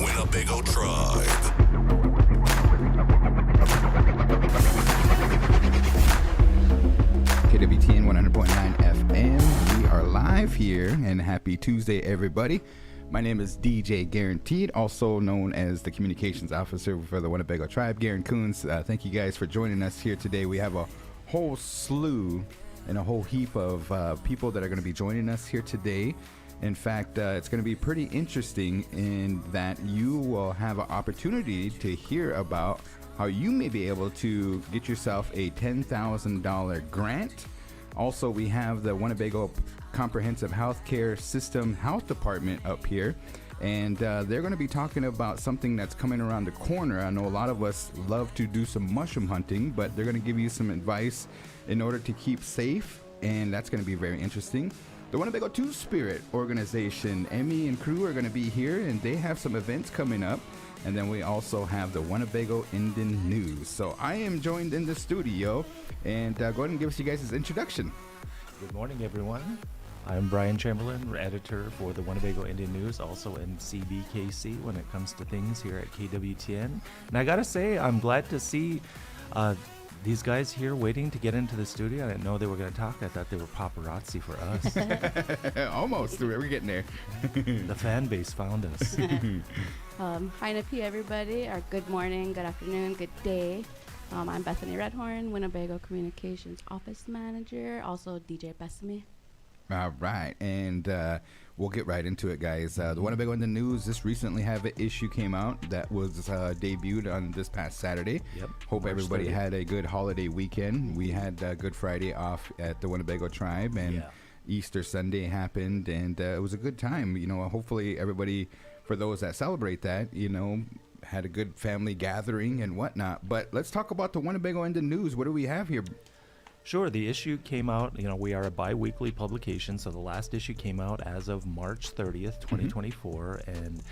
Winnebago Tribe. KWTN 100.9 FM. We are live here, and happy Tuesday, everybody. My name is DJ Guaranteed, also known as the Communications Officer for the Winnebago Tribe, Garan Coons. Thank you guys for joining us here today. We have a whole slew and a whole heap of people that are going to be joining us here today. In fact, it's going to be pretty interesting in that you will have an opportunity to hear about how you may be able to get yourself a $10,000 grant. Also, we have the Winnebago Comprehensive Healthcare System Health Department up here, and they're going to be talking about something that's coming around the corner. I know a lot of us love to do some mushroom hunting, but they're going to give you some advice in order to keep safe, and that's going to be very interesting. The Winnebago Two-Spirit organization, Emmy and crew are going to be here, and they have some events coming up. And then we also have the Winnebago Indian News. So I am joined in the studio, and go ahead and give us you guys' introduction. Good morning, everyone. I'm Brian Chamberlain, editor for the Winnebago Indian News, also in CBKC when it comes to things here at KWTN. And I gotta say, I'm glad to see these guys here waiting to get into the studio. I didn't know they were going to talk. I thought they were paparazzi for us. Almost. We're getting there. The fan base found us. Hi, Napi, everybody. Or good morning, good afternoon, good day. I'm Bethani Redhorn, Winnebago Communications Office Manager, also DJ Bethany. All right, and we'll get right into it, guys. The Winnebago in the News just recently have an issue came out that was debuted on this past Saturday. Yep. Hope everybody had a good holiday weekend. We had Good Friday off at the Winnebago Tribe, and Easter Sunday happened, and it was a good time. You know, hopefully everybody, for those that celebrate that, you know, had a good family gathering and whatnot. But let's talk about the Winnebago in the News. What do we have here? Sure, the issue came out, you know, we are a bi-weekly publication, so the last issue came out as of March 30th, 2024, and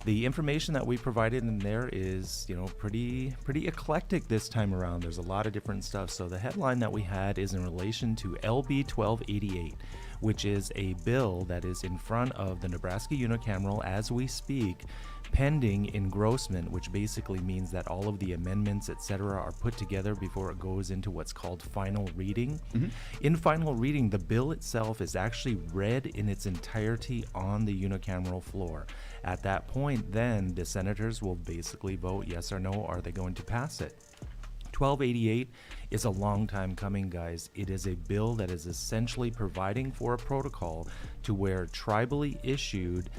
the information that we provided in there is, you know, pretty eclectic this time around. There's a lot of different stuff. So the headline that we had is in relation to LB 1288, which is a bill that is in front of the Nebraska unicameral as we speak, pending engrossment, which basically means that all of the amendments, etc., are put together before it goes into what's called final reading. In final reading, the bill itself is actually read in its entirety on the unicameral floor. At that point, then, the senators will basically vote yes or no, are they going to pass it? 1288 is a long time coming, guys. It is a bill that is essentially providing for a protocol to where tribally issued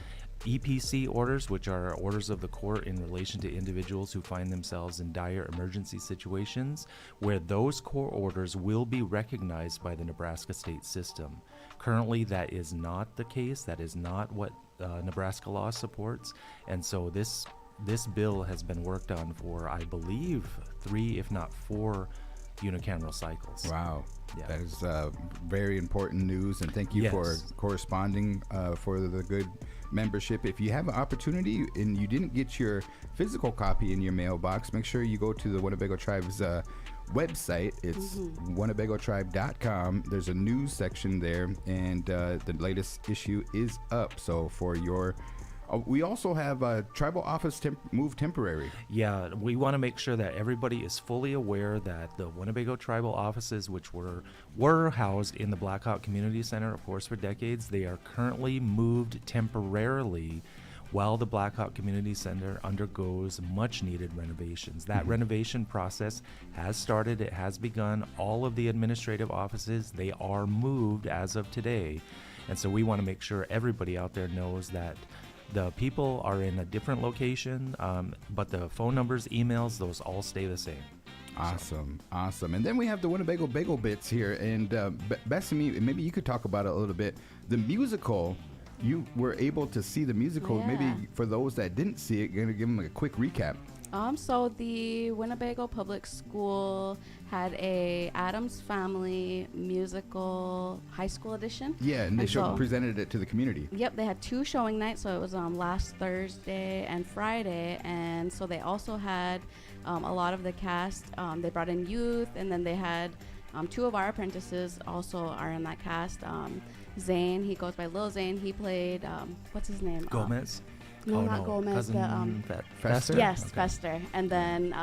EPC orders, which are orders of the court in relation to individuals who find themselves in dire emergency situations, where those court orders will be recognized by the Nebraska state system. Currently, that is not the case. That is not what Nebraska law supports. And so this bill has been worked on for, I believe, 3, if not 4 unicameral cycles. Wow. Yeah. That is very important news, and thank you for corresponding for the good membership. If you have an opportunity and you didn't get your physical copy in your mailbox, make sure you go to the Winnebago Tribe's website. It's winnebagotribe.com. There's a news section there, and the latest issue is up. So for your we also have a tribal office move temporary. Yeah, we want to make sure that everybody is fully aware that the Winnebago tribal offices, which were housed in the Blackhawk Community Center, of course, for decades, they are currently moved temporarily while the Blackhawk Community Center undergoes much-needed renovations. That renovation process has started. It has begun. All of the administrative offices, they are moved as of today. And so we want to make sure everybody out there knows that the people are in a different location, but the phone numbers, emails, those all stay the same. Awesome. And then we have the Winnebago Bagel Bits here. And Bethany, maybe you could talk about it a little bit. The musical, you were able to see the musical. Yeah. Maybe for those that didn't see it, you're going to give them a quick recap. So the Winnebago Public School had a Addams Family musical high school edition. Yeah, and they presented it to the community. Yep, they had 2 showing nights, so it was last Thursday and Friday, and so they also had a lot of the cast. They brought in youth, and then they had 2 of our apprentices also are in that cast. Zane, he goes by Lil Zane. He played what's his name? Gomez. No, Oh, not no. Gomez. Cousin Fester? Yes, Okay. Fester. And then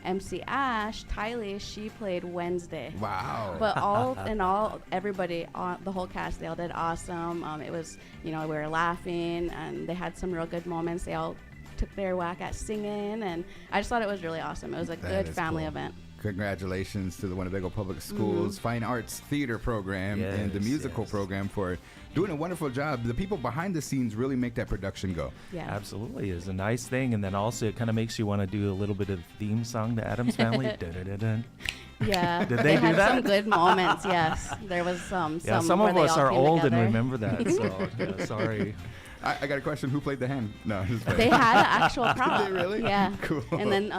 MC Ash, Tylee, she played Wednesday. Wow. But all in all, everybody, the whole cast, they all did awesome. It was, we were laughing, and they had some real good moments. They all took their whack at singing, and I just thought it was really awesome. It was a That good is family cool. event. Congratulations to the Winnebago Public Schools Fine Arts Theater Program and the Yes, musical yes. program for doing a wonderful job. The people behind the scenes really make that production go. Yeah. Absolutely, is a nice thing, and then also it kind of makes you want to do a little bit of theme song to Addams Family. Dun-dun-dun-dun. Yeah. Did they do had that? some good moments, yes. There was Yeah, some where of they us all are came old together. and remember that, so yeah, sorry. I got a question. Who played the hand? No, just playing. They had an actual prop. Did they really? Yeah. Cool. And then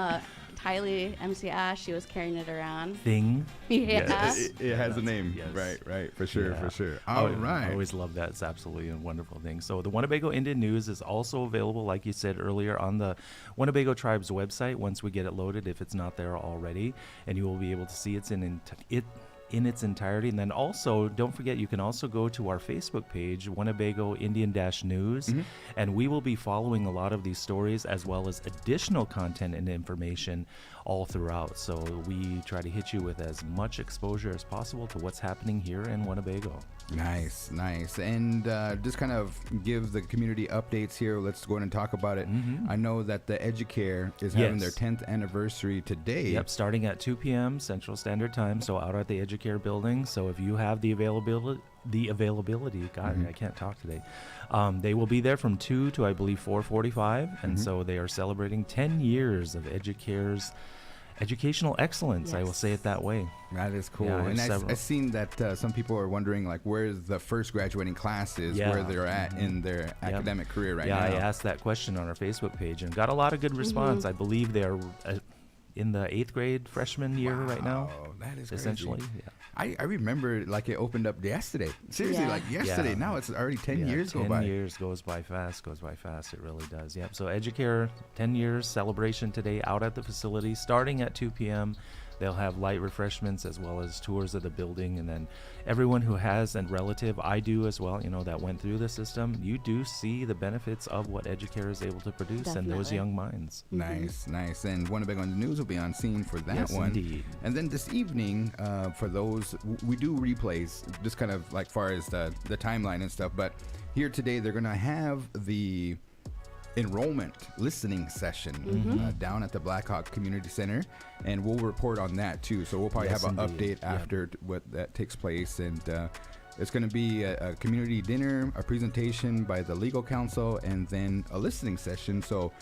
Tylee, MC Ash, she was carrying it around. Thing. Yeah. Yes. It has a name. Yes. Right. For sure, Yeah. for sure. Oh, All I right. always love that. It's absolutely a wonderful thing. So the Winnebago Indian News is also available, like you said earlier, on the Winnebago Tribe's website once we get it loaded, if it's not there already, and you will be able to see it in its entirety. And then also, don't forget, you can also go to our Facebook page, Winnebago Indian-News, and we will be following a lot of these stories as well as additional content and information all throughout. So we try to hit you with as much exposure as possible to what's happening here in Winnebago. Nice. And just kind of give the community updates here. Let's go ahead and talk about it. I know that the Educare is having their Yes. 10th anniversary today. Yep, starting at 2 p.m. Central Standard Time, so out at the Educare building. So if you have the availability, God, I can't talk today. They will be there from 2 to, I believe, 4:45, and so they are celebrating 10 years of Educare's educational excellence. I will say it that way. That is cool. Yeah, I have And several. I've seen that some people are wondering, like, where the first graduating class is, Yeah. where they're at in their academic career right Yeah, now. I asked that question on our Facebook page and got a lot of good response. I believe they're in the 8th grade freshman year right now. Wow, that is crazy. Essentially, yeah. I remember, like, it opened up yesterday. Seriously, Yeah. like yesterday. Yeah. Now it's already 10 Yeah, years go 10 by. years goes by fast. It really does. Yep. So Educare 10 years celebration today out at the facility starting at 2 p.m. They'll have light refreshments as well as tours of the building. And then everyone who has a relative, I do as well, that went through the system, you do see the benefits of what Educare is able to produce and those Definitely. young minds. Nice. And Winnebago on the News will be on scene for that Yes, one. indeed. And then this evening, for those, we do replays, just kind of like far as the timeline and stuff. But here today, they're going to have the enrollment listening session down at the Blackhawk Community Center, and we'll report on that too. So we'll probably Yes, have an indeed. update after what that takes place, and it's going to be a community dinner, a presentation by the legal counsel, and then a listening session. So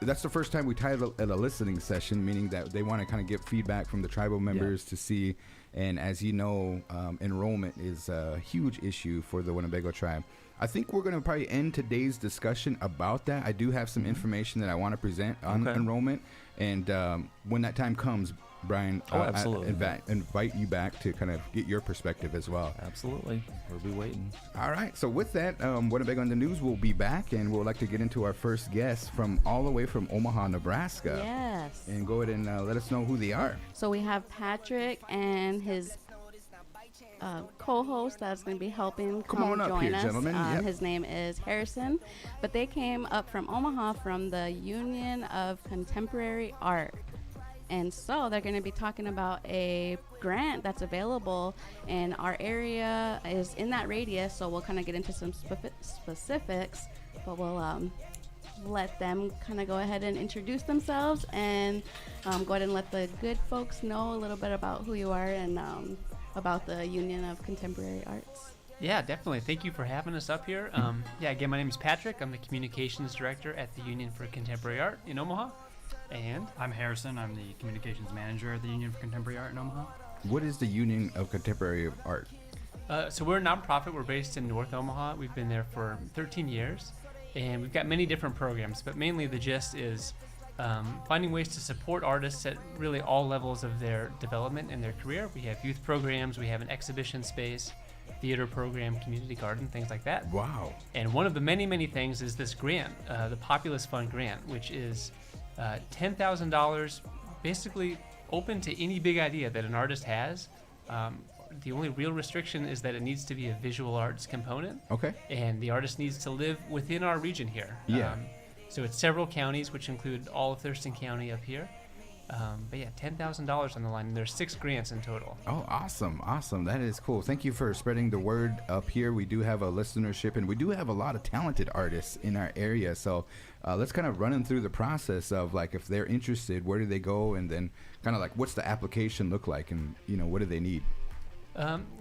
that's the first time we titled it a listening session, meaning that they want to kind of get feedback from the tribal members to see. And as you know, enrollment is a huge issue for the Winnebago tribe. I think we're going to probably end today's discussion about that. I do have some information that I want to present on enrollment. And when that time comes, Brian, absolutely. I invite you back to kind of get your perspective as well. Absolutely. We'll be waiting. All right. So with that, Winnebago on the News will be back, and we'll like to get into our first guest from all the way from Omaha, Nebraska. Yes. And go ahead and let us know who they are. So we have Patrick and his co-host that's going to be helping Come on up join here, us. gentlemen. Yep. His name is Harrison, but they came up from Omaha from the Union of Contemporary Art. And so they're going to be talking about a grant that's available, and our area is in that radius, so we'll kind of get into some specifics, but we'll let them kind of go ahead and introduce themselves and go ahead and let the good folks know a little bit about who you are and about the Union of Contemporary Arts. Yeah, definitely. Thank you for having us up here. Again, my name is Patrick. I'm the Communications Director at the Union for Contemporary Art in Omaha. And I'm Harrison. I'm the Communications Manager at the Union for Contemporary Art in Omaha. What is the Union of Contemporary Art? so we're a nonprofit. We're based in North Omaha. We've been there for 13 years. And we've got many different programs, but mainly the gist is finding ways to support artists at really all levels of their development and their career. We have youth programs. We have an exhibition space, theater program, community garden, things like that. Wow. And one of the many, many things is this grant, the Populous Fund grant, which is $10,000, basically open to any big idea that an artist has. The only real restriction is that it needs to be a visual arts component. Okay. And the artist needs to live within our region here. Yeah. So it's several counties, which include all of Thurston County up here. But yeah, $10,000 on the line, and there's 6 grants in total. Oh, awesome. That is cool. Thank you for spreading the word up here. We do have a listenership, and we do have a lot of talented artists in our area. So let's kind of run them through the process of, like, if they're interested, where do they go? And then kind of like, what's the application look like? And, what do they need?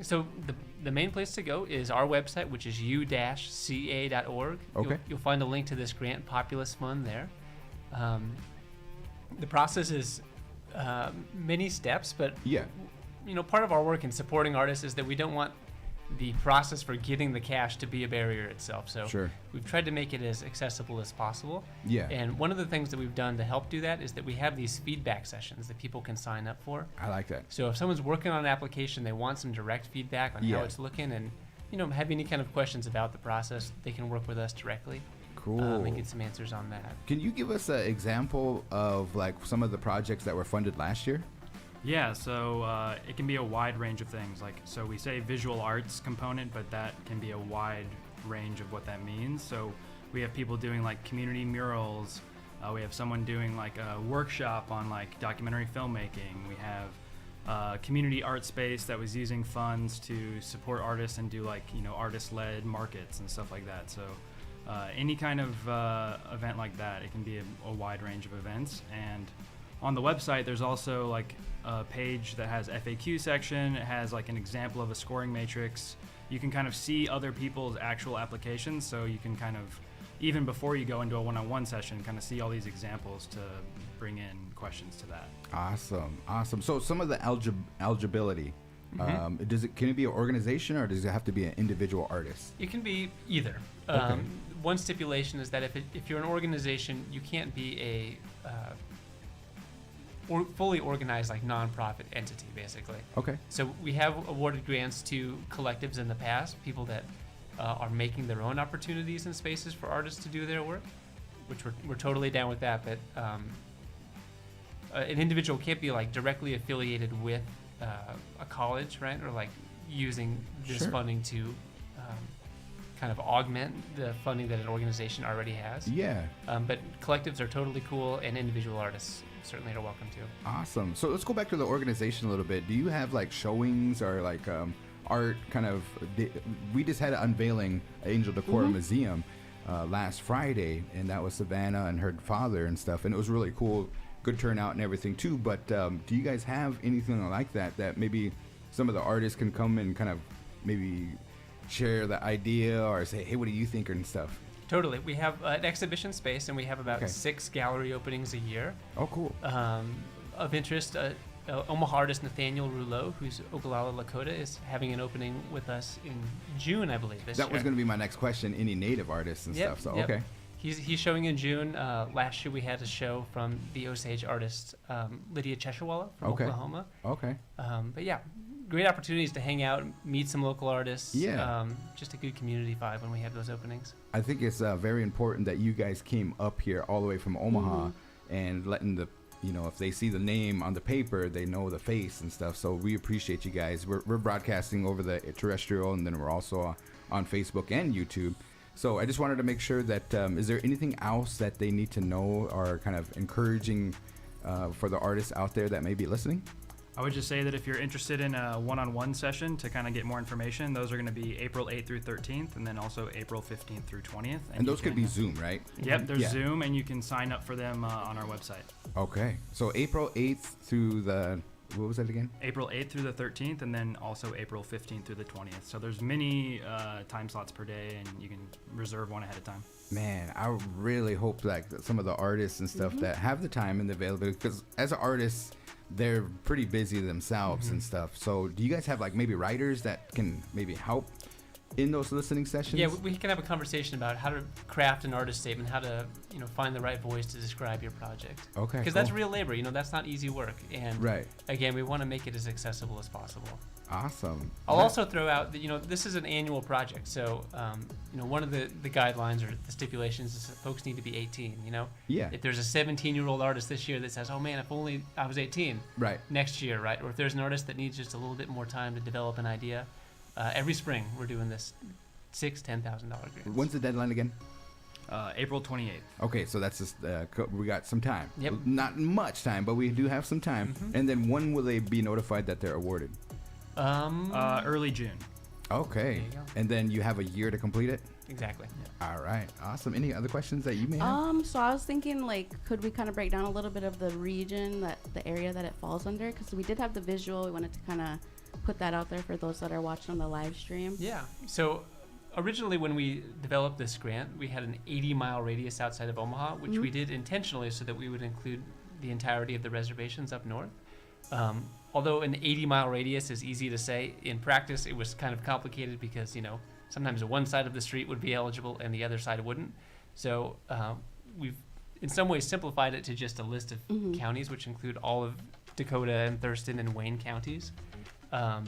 So the main place to go is our website, which is u-ca.org. Okay. You'll find a link to this grant populous fund there. The process is many steps, but Yeah. part of our work in supporting artists is that we don't want the process for getting the cash to be a barrier itself. So Sure. we've tried to make it as accessible as possible. Yeah. And one of the things that we've done to help do that is that we have these feedback sessions that people can sign up for. I like that. So if someone's working on an application, they want some direct feedback on Yeah. how it's looking, and have any kind of questions about the process, they can work with us directly. Cool. And get some answers on that. Can you give us an example of, like, some of the projects that were funded last year? Yeah, so it can be a wide range of things. Like, so we say visual arts component, but that can be a wide range of what that means. So we have people doing like community murals. We have someone doing like a workshop on like documentary filmmaking. We have a community art space that was using funds to support artists and do like, artist-led markets and stuff like that. So any kind of event like that, it can be a wide range of events. And on the website, there's also like a page that has FAQ section. It has like an example of a scoring matrix. You can kind of see other people's actual applications, so you can kind of, even before you go into a one-on-one session, kind of see all these examples to bring in questions to that. Awesome. So some of the eligibility, can it be an organization, or does it have to be an individual artist? It can be either. Okay. One stipulation is that if you're an organization, you can't be a fully organized, like, nonprofit entity, basically. Okay. So we have awarded grants to collectives in the past, people that are making their own opportunities and spaces for artists to do their work, which we're totally down with that. But an individual can't be like directly affiliated with a college, right? Or like using this Sure. funding to kind of augment the funding that an organization already has. Yeah. But collectives are totally cool, and individual artists certainly are welcome to. Awesome. So let's go back to the organization a little bit. Do you have like showings or like art kind of? We just had an unveiling at Angel Decor Museum last Friday, and that was Savannah and her father and stuff, and it was really cool. Good turnout and everything too. But do you guys have anything like that maybe some of the artists can come and kind of maybe share the idea or say, hey, what do you think, and stuff? Totally. We have an exhibition space, and we have about Okay. 6 gallery openings a year. Oh, cool. Of interest, Omaha artist Nathaniel Rouleau, who's Ogallala, Lakota, is having an opening with us in June, I believe, this year. That was going to be my next question. Any native artists and stuff? So Yep. okay. He's showing in June. Last year we had a show from the Osage artist Lydia Cheshawala from Okay. Oklahoma. Okay. But yeah, great opportunities to hang out, meet some local artists. Yeah. Just a good community vibe when we have those openings. I think it's very important that you guys came up here all the way from Omaha and letting the, if they see the name on the paper, they know the face and stuff. So we appreciate you guys. We're broadcasting over the terrestrial, and then we're also on Facebook and YouTube. So I just wanted to make sure that, is there anything else that they need to know or kind of encouraging for the artists out there that may be listening? I would just say that if you're interested in a one-on-one session to kind of get more information, those are going to be April 8th through 13th, and then also April 15th through 20th. And those could be Zoom, right? Yep, there's Yeah. Zoom, and you can sign up for them on our website. Okay. So April 8th through the, what was that again? April 8th through the 13th, and then also April 15th through the 20th. So there's many time slots per day, and you can reserve one ahead of time. Man, I really hope like that some of the artists and stuff that have the time and the availability, because as artists, they're pretty busy themselves and stuff. So do you guys have like maybe writers that can maybe help in those listening sessions? Yeah, we can have a conversation about how to craft an artist statement, how to find the right voice to describe your project. Okay. Because that's real labor. That's not easy work. And Right. again, we want to make it as accessible as possible. Awesome. I'll also throw out that this is an annual project, so one of the guidelines or the stipulations is that folks need to be 18. Yeah. If there's a 17-year-old artist this year that says, "Oh man, if only I was 18," Right. next year, right? Or if there's an artist that needs just a little bit more time to develop an idea, every spring we're doing this $10,000 grants. When's the deadline again? April 28th. Okay, so that's just we got some time. Yep. Not much time, but we do have some time. And then when will they be notified that they're awarded? Early June. Okay. There you go. And then you have a year to complete it? Exactly. All right. Awesome. Any other questions that you may have? So I was thinking, could we kind of break down a little bit of the region, the area that it falls under? Because we did have the visual. We wanted to kind of put that out there for those that are watching on the live stream. Yeah. So originally when we developed this grant, we had an 80-mile radius outside of Omaha, which we did intentionally so that we would include the entirety of the reservations up north. Although an 80-mile radius is easy to say, in practice it was kind of complicated because, sometimes one side of the street would be eligible and the other side wouldn't. So we've in some ways simplified it to just a list of counties, which include all of Dakota and Thurston and Wayne counties. But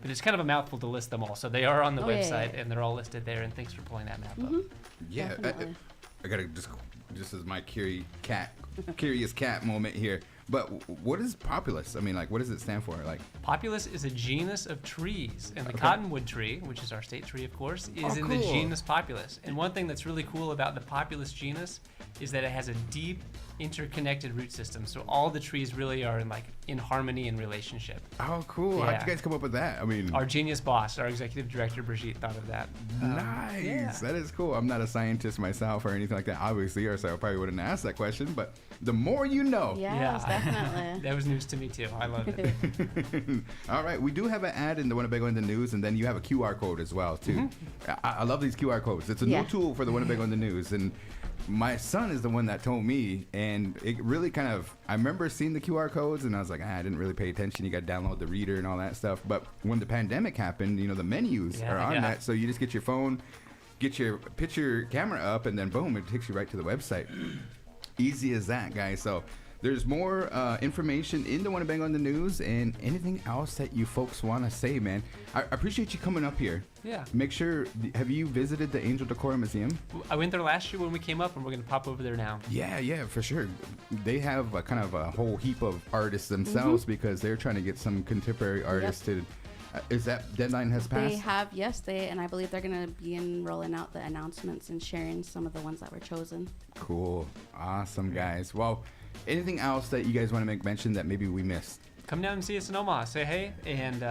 it's kind of a mouthful to list them all. So they are on the website and they're all listed there, and thanks for pulling that map up. Yeah. I gotta just as my curious cat moment here. But what is populus? I mean, what does it stand for? Populus is a genus of trees, and the cottonwood tree, which is our state tree, of course, is in the genus Populus. And one thing that's really cool about the Populus genus is that it has a deep, interconnected root system. So all the trees really are in harmony and relationship. Oh, cool! Yeah. How'd you guys come up with that? I mean, Our genius boss, our executive director Brigitte, thought of that. nice. Yeah. That is cool. I'm not a scientist myself or anything like that, obviously, or so I probably wouldn't ask that question. But the more you know. Yes, definitely. That was news to me too. I love it. All right, we do have an ad in the Winnebago in the News, and then you have a QR code as well too. I love these QR codes. It's a new tool for the Winnebago in the News, and my son is the one that told me, and it really I remember seeing the QR codes, and I was like, I didn't really pay attention. You got to download the reader and all that stuff. But when the pandemic happened, the menus are on that, so you just get your phone, get your picture camera up, and then boom, it takes you right to the website. Easy as that, guys. So there's more information in the Winnebago in the News, and anything else that you folks want to say, man. I appreciate you coming up here. Yeah. Make sure, have you visited the Angel Decor Museum? I went there last year when we came up, and we're going to pop over there now. Yeah, for sure. They have a kind of a whole heap of artists themselves because they're trying to get some contemporary artists to. Is that deadline has passed? They have, yes. And I believe they're going to be rolling out the announcements and sharing some of the ones that were chosen. Cool. Awesome, guys. Well, anything else that you guys want to make mention that maybe we missed? Come down and see us in Omaha. Say hey. And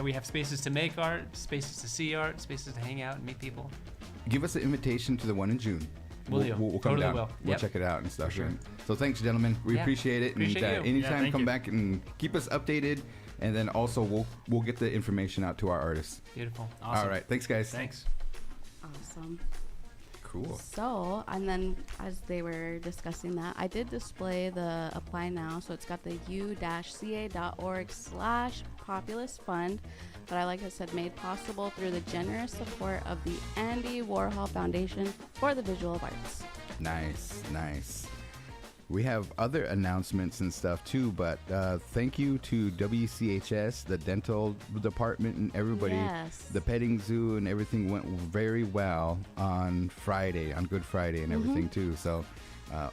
we have spaces to make art, spaces to see art, spaces to hang out and meet people. Give us an invitation to the one in June. We'll come totally down. will. We'll check it out and stuff. For sure. So thanks, gentlemen. We appreciate it. Appreciate and you. anytime, thank come you. back and keep us updated. And then also we'll get the information out to our artists. Beautiful. Awesome. All right. Thanks, guys. Thanks. Awesome. Cool. So, and then as they were discussing that, I did display the apply now. So it's got the u-ca.org/populous fund, but I, like I said, made possible through the generous support of the Andy Warhol Foundation for the Visual Arts. Nice. We have other announcements and stuff too, but thank you to WCHS, the dental department, and everybody. Yes. The petting zoo and everything went very well on Friday, on Good Friday and everything too. So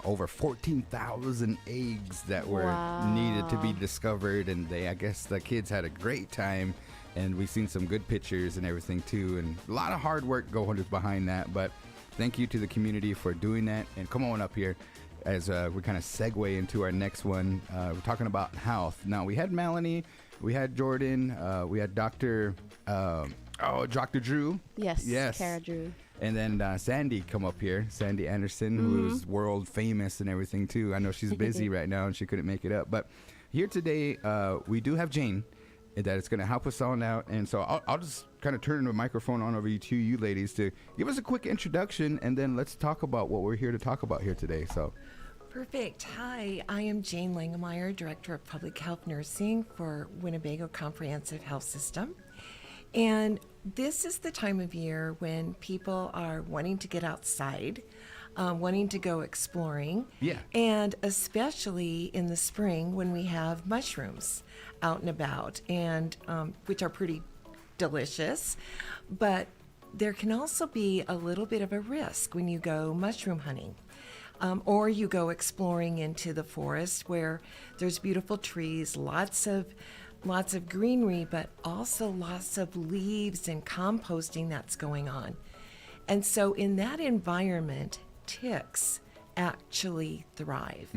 over 14,000 eggs that were needed to be discovered, and I guess the kids had a great time, and we've seen some good pictures and everything too, and a lot of hard work going behind that, but thank you to the community for doing that. And come on up here as we kind of segue into our next one. We're talking about health. Now, we had Melanie, we had Jordan, we had Dr. Drew. Yes. Kara Drew. And then Sandy come up here, Sandy Anderson, who's world famous and everything too. I know she's busy right now and she couldn't make it up. But here today, we do have Jane that is going to help us all out. And so I'll just kind of turn the microphone on over to you ladies to give us a quick introduction, and then let's talk about what we're here to talk about here today. So. Perfect. Hi, I am Jane Langemeyer, Director of Public Health Nursing for Winnebago Comprehensive Health System. And this is the time of year when people are wanting to get outside, wanting to go exploring. Yeah. And especially in the spring when we have mushrooms out and about, and which are pretty delicious. But there can also be a little bit of a risk when you go mushroom hunting. Or you go exploring into the forest where there's beautiful trees, lots of greenery, but also lots of leaves and composting that's going on. And so in that environment, ticks actually thrive.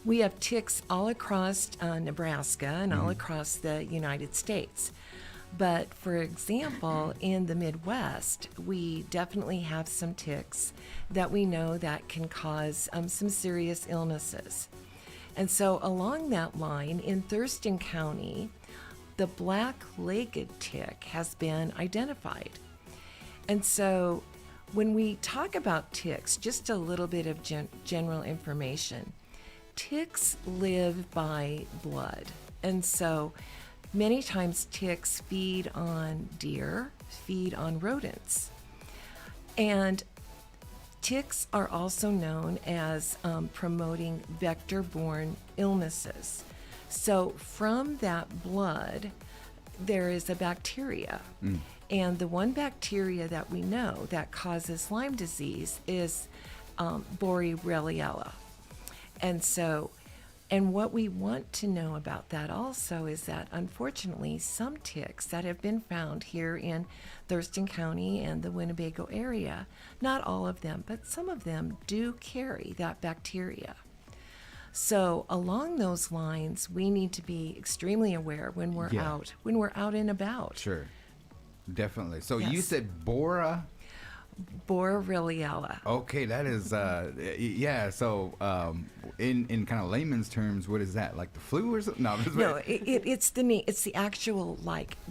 We have ticks all across Nebraska and all across the United States. But for example, in the Midwest, we definitely have some ticks that we know that can cause some serious illnesses. And so along that line, in Thurston County, the black-legged tick has been identified. And so when we talk about ticks, just a little bit of general information. Ticks live by blood. And so many times ticks feed on deer, feed on rodents. And ticks are also known as promoting vector-borne illnesses. So from that blood, there is a bacteria. And the one bacteria that we know that causes Lyme disease is Borrelia. And what we want to know about that also is that unfortunately some ticks that have been found here in Thurston County and the Winnebago area, not all of them, but some of them do carry that bacteria. So along those lines, we need to be extremely aware when we're out and about. Sure. Definitely. So Yes. you said Borrelia. Okay, that is yeah. So in kind of layman's terms, what is that? Like the flu or something? No, it's the name. It's the actual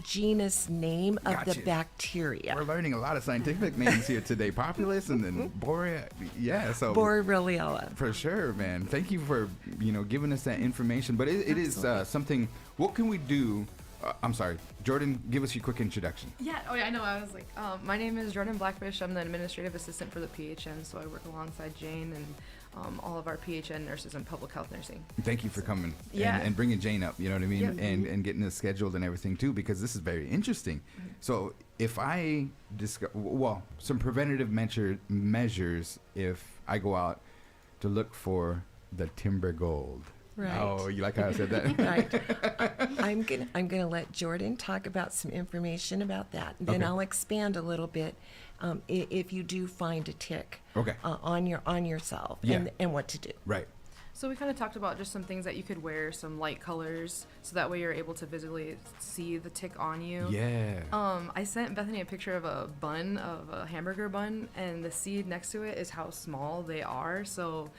genus name of the Gotcha. bacteria. We're learning a lot of scientific names here today. Populus and then Borea. Yeah. So Borrelia. for sure, man. Thank you for giving us that information. But it is something. What can we do? I'm sorry, Jordan. Give us your quick introduction. Yeah, I know. I was like, my name is Jordan Blackfish. I'm the administrative assistant for the PHN, so I work alongside Jane and all of our PHN nurses in public health nursing. Thank you for coming Yeah. and bringing Jane up, you know what I mean? Yeah. And getting this scheduled and everything too, because this is very interesting. So if I some preventative measures if I go out to look for the timber gold. Right. Oh, you like how I said that? Right. I'm gonna let Jordan talk about some information about that. And then Okay. I'll expand a little bit if you do find a tick Okay. on yourself Yeah. and what to do. Right. So we kind of talked about just some things that you could wear, some light colors, so that way you're able to visually see the tick on you. Yeah. I sent Bethany a picture of a hamburger bun, and the seed next to it is how small they are. So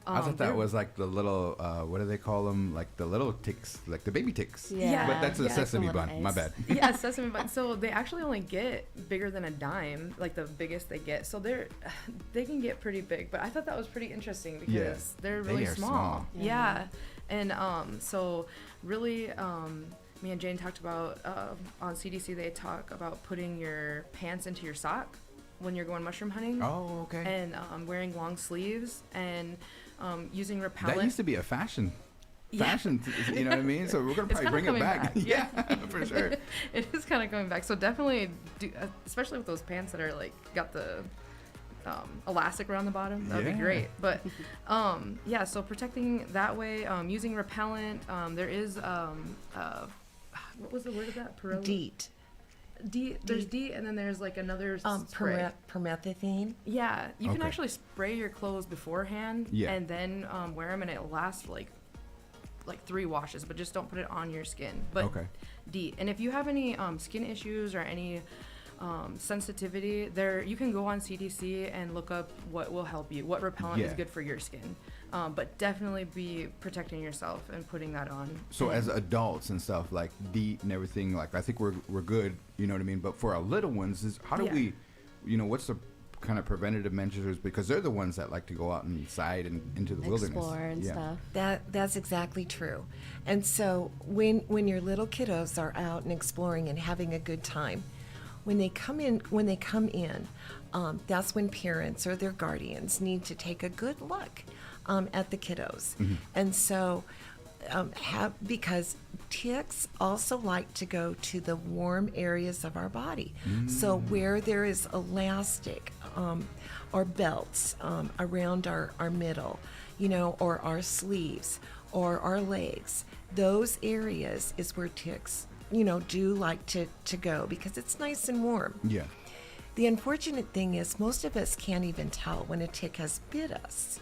I thought that they're- was like the little, what do they call them? Like the little ticks, like the baby ticks. Yeah. But that's a Yeah, sesame the little bun. My eggs. bad. Yeah, sesame bun. So they actually only get bigger than a dime, like the biggest they get. So they can get pretty big. But I thought that was pretty interesting because Yeah, they're they really are small. small. Yeah. And so really me and Jane talked about on CDC they talk about putting your pants into your sock when you're going mushroom hunting. Oh, okay. And wearing long sleeves and using repellent. That used to be a fashion. Yeah. You know what I mean? So we're gonna It's probably bring kinda it back. coming back, Yeah, for sure. It is kind of coming back. So definitely, especially with those pants that are got the elastic around the bottom. That would Yeah. be great. But yeah, so protecting that way, using repellent. There is what was the word of that? DEET. There's DEET, and then there's another spray. Permethazine. Yeah, you can Okay. actually spray your clothes beforehand, Yeah. and then wear them, and it lasts like 3 washes. But just don't put it on your skin. But Okay. DEET. And if you have any skin issues or any sensitivity, you can go on CDC and look up what will help you, what repellent is Yeah. good for your skin. But definitely be protecting yourself and putting that on. So as adults and stuff like DEET and everything, I think we're good, you know what I mean? But for our little ones, how do Yeah. we, what's the kind of preventative measures, because they're the ones that like to go out inside and into the wilderness. Explore and stuff. That's exactly true. And so when your little kiddos are out and exploring and having a good time, when they come in, that's when parents or their guardians need to take a good look at the kiddos. And so because ticks also like to go to the warm areas of our body. So where there is elastic or belts around our middle, or our sleeves or our legs, those areas is where ticks, do like to go because it's nice and warm. Yeah. The unfortunate thing is most of us can't even tell when a tick has bit us.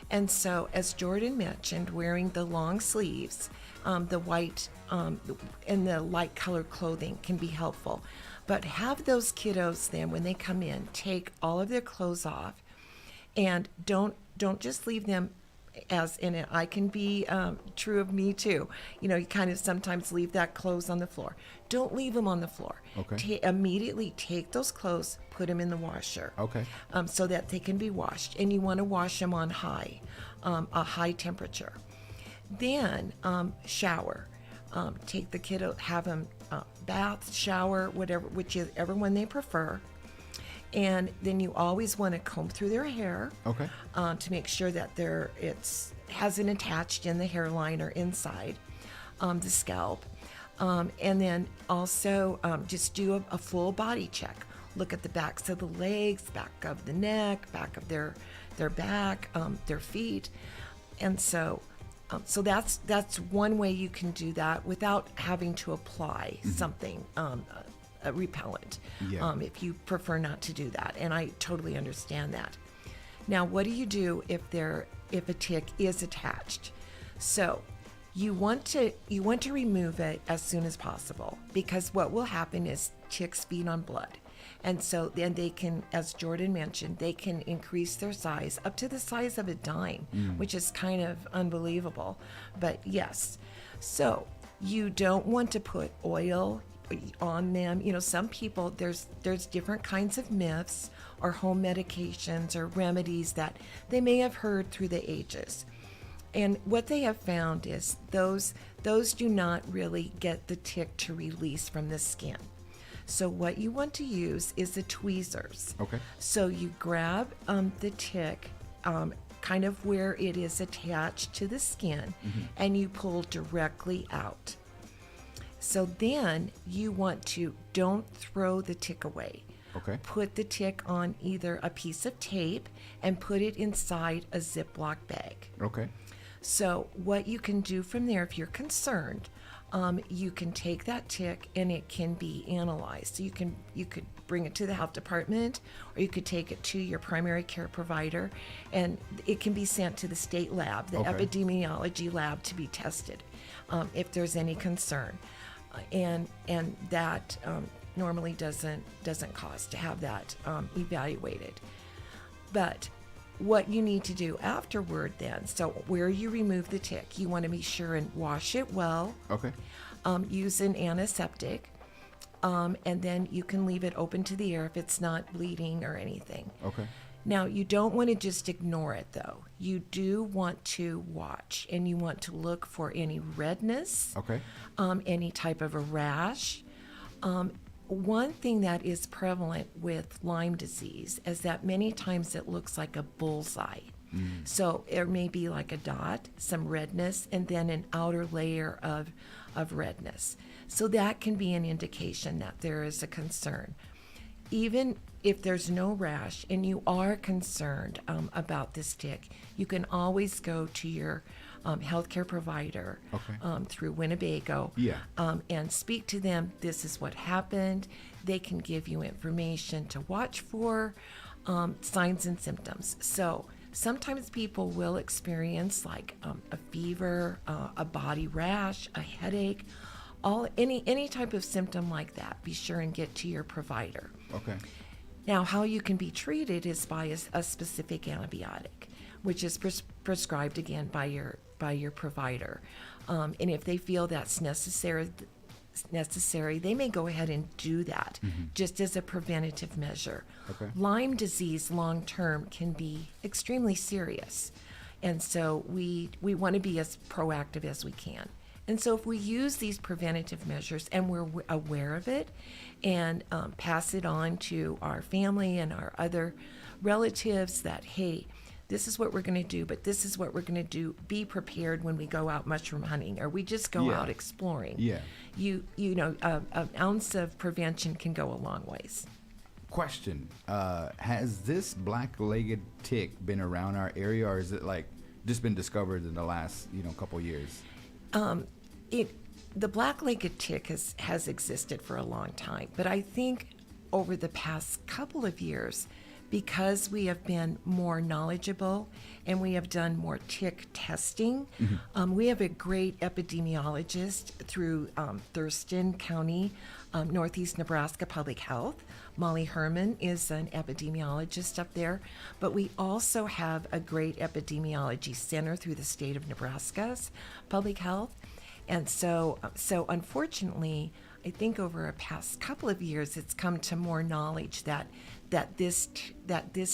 And so, as Jordan mentioned, wearing the long sleeves, the white and the light colored clothing can be helpful. But have those kiddos then, when they come in, take all of their clothes off, and don't just leave them and I can be true of me too. You kind of sometimes leave that clothes on the floor. Don't leave them on the floor. Okay. Immediately take those clothes, put them in the washer. Okay. So that they can be washed, and you want to wash them on a high temperature. Then shower. Take the kiddo, have them bath, shower, whichever one they prefer. And then you always want to comb through their hair. Okay. To make sure that hasn't attached in the hairline or inside the scalp. And then also just do a full body check. Look at the backs of the legs, back of the neck, back of their back, their feet. And so that's one way you can do that without having to apply something repellent, if you prefer not to do that. And I totally understand that. Now, what do you do if a tick is attached? So you want to remove it as soon as possible, because what will happen is ticks feed on blood. And so then they can, as Jordan mentioned, they can increase their size up to the size of a dime, which is kind of unbelievable. But yes, so you don't want to put oil on them. Some people, there's different kinds of myths or home medications or remedies that they may have heard through the ages. And what they have found is those do not really get the tick to release from the skin. So what you want to use is the tweezers. Okay. So you grab the tick kind of where it is attached to the skin, and you pull directly out. So then you want to, don't throw the tick away. Okay. Put the tick on either a piece of tape and put it inside a Ziploc bag. Okay. So what you can do from there, if you're concerned, you can take that tick and it can be analyzed. So you could bring it to the health department, or you could take it to your primary care provider, and it can be sent to the state lab, the epidemiology lab, to be tested if there's any concern. And that normally doesn't cost to have that evaluated. But what you need to do afterward then, so where you remove the tick, you want to be sure and wash it well. Okay. Use an antiseptic, and then you can leave it open to the air if it's not bleeding or anything. Okay. Now, you don't want to just ignore it, though. You do want to watch, and you want to look for any redness, Okay. Any type of a rash. One thing that is prevalent with Lyme disease is that many times it looks like a bullseye. So there may be like a dot, some redness, and then an outer layer of redness. So that can be an indication that there is a concern. Even if there's no rash and you are concerned about this tick, you can always go to your healthcare provider through Winnebago and speak to them. This is what happened. They can give you information to watch for, signs and symptoms. So sometimes people will experience like a fever, a body rash, a headache, any type of symptom like that. Be sure and get to your provider. Okay. Now, how you can be treated is by a specific antibiotic, which is prescribed again by your provider. And if they feel that's necessary, necessary, they may go ahead and do that just as a preventative measure. Okay. Lyme disease long term can be extremely serious. And so we want to be as proactive as we can. And so if we use these preventative measures and we're aware of it and pass it on to our family and our other relatives that, hey, this is what we're going to do, but this is what we're going to do. Be prepared when we go out mushroom hunting, or we just go out exploring. Yeah. You know, an ounce of prevention can go a long ways. Question: has this black-legged tick been around our area, or is it like just been discovered in the last couple years? The black-legged tick has existed for a long time, but I think over the past couple of years, because we have been more knowledgeable and we have done more tick testing, we have a great epidemiologist through Thurston County, Northeast Nebraska Public Health. Molly Herman is an epidemiologist up there, but we also have a great epidemiology center through the state of Nebraska's Public Health. And so unfortunately, I think over a past couple of years, it's come to more knowledge that this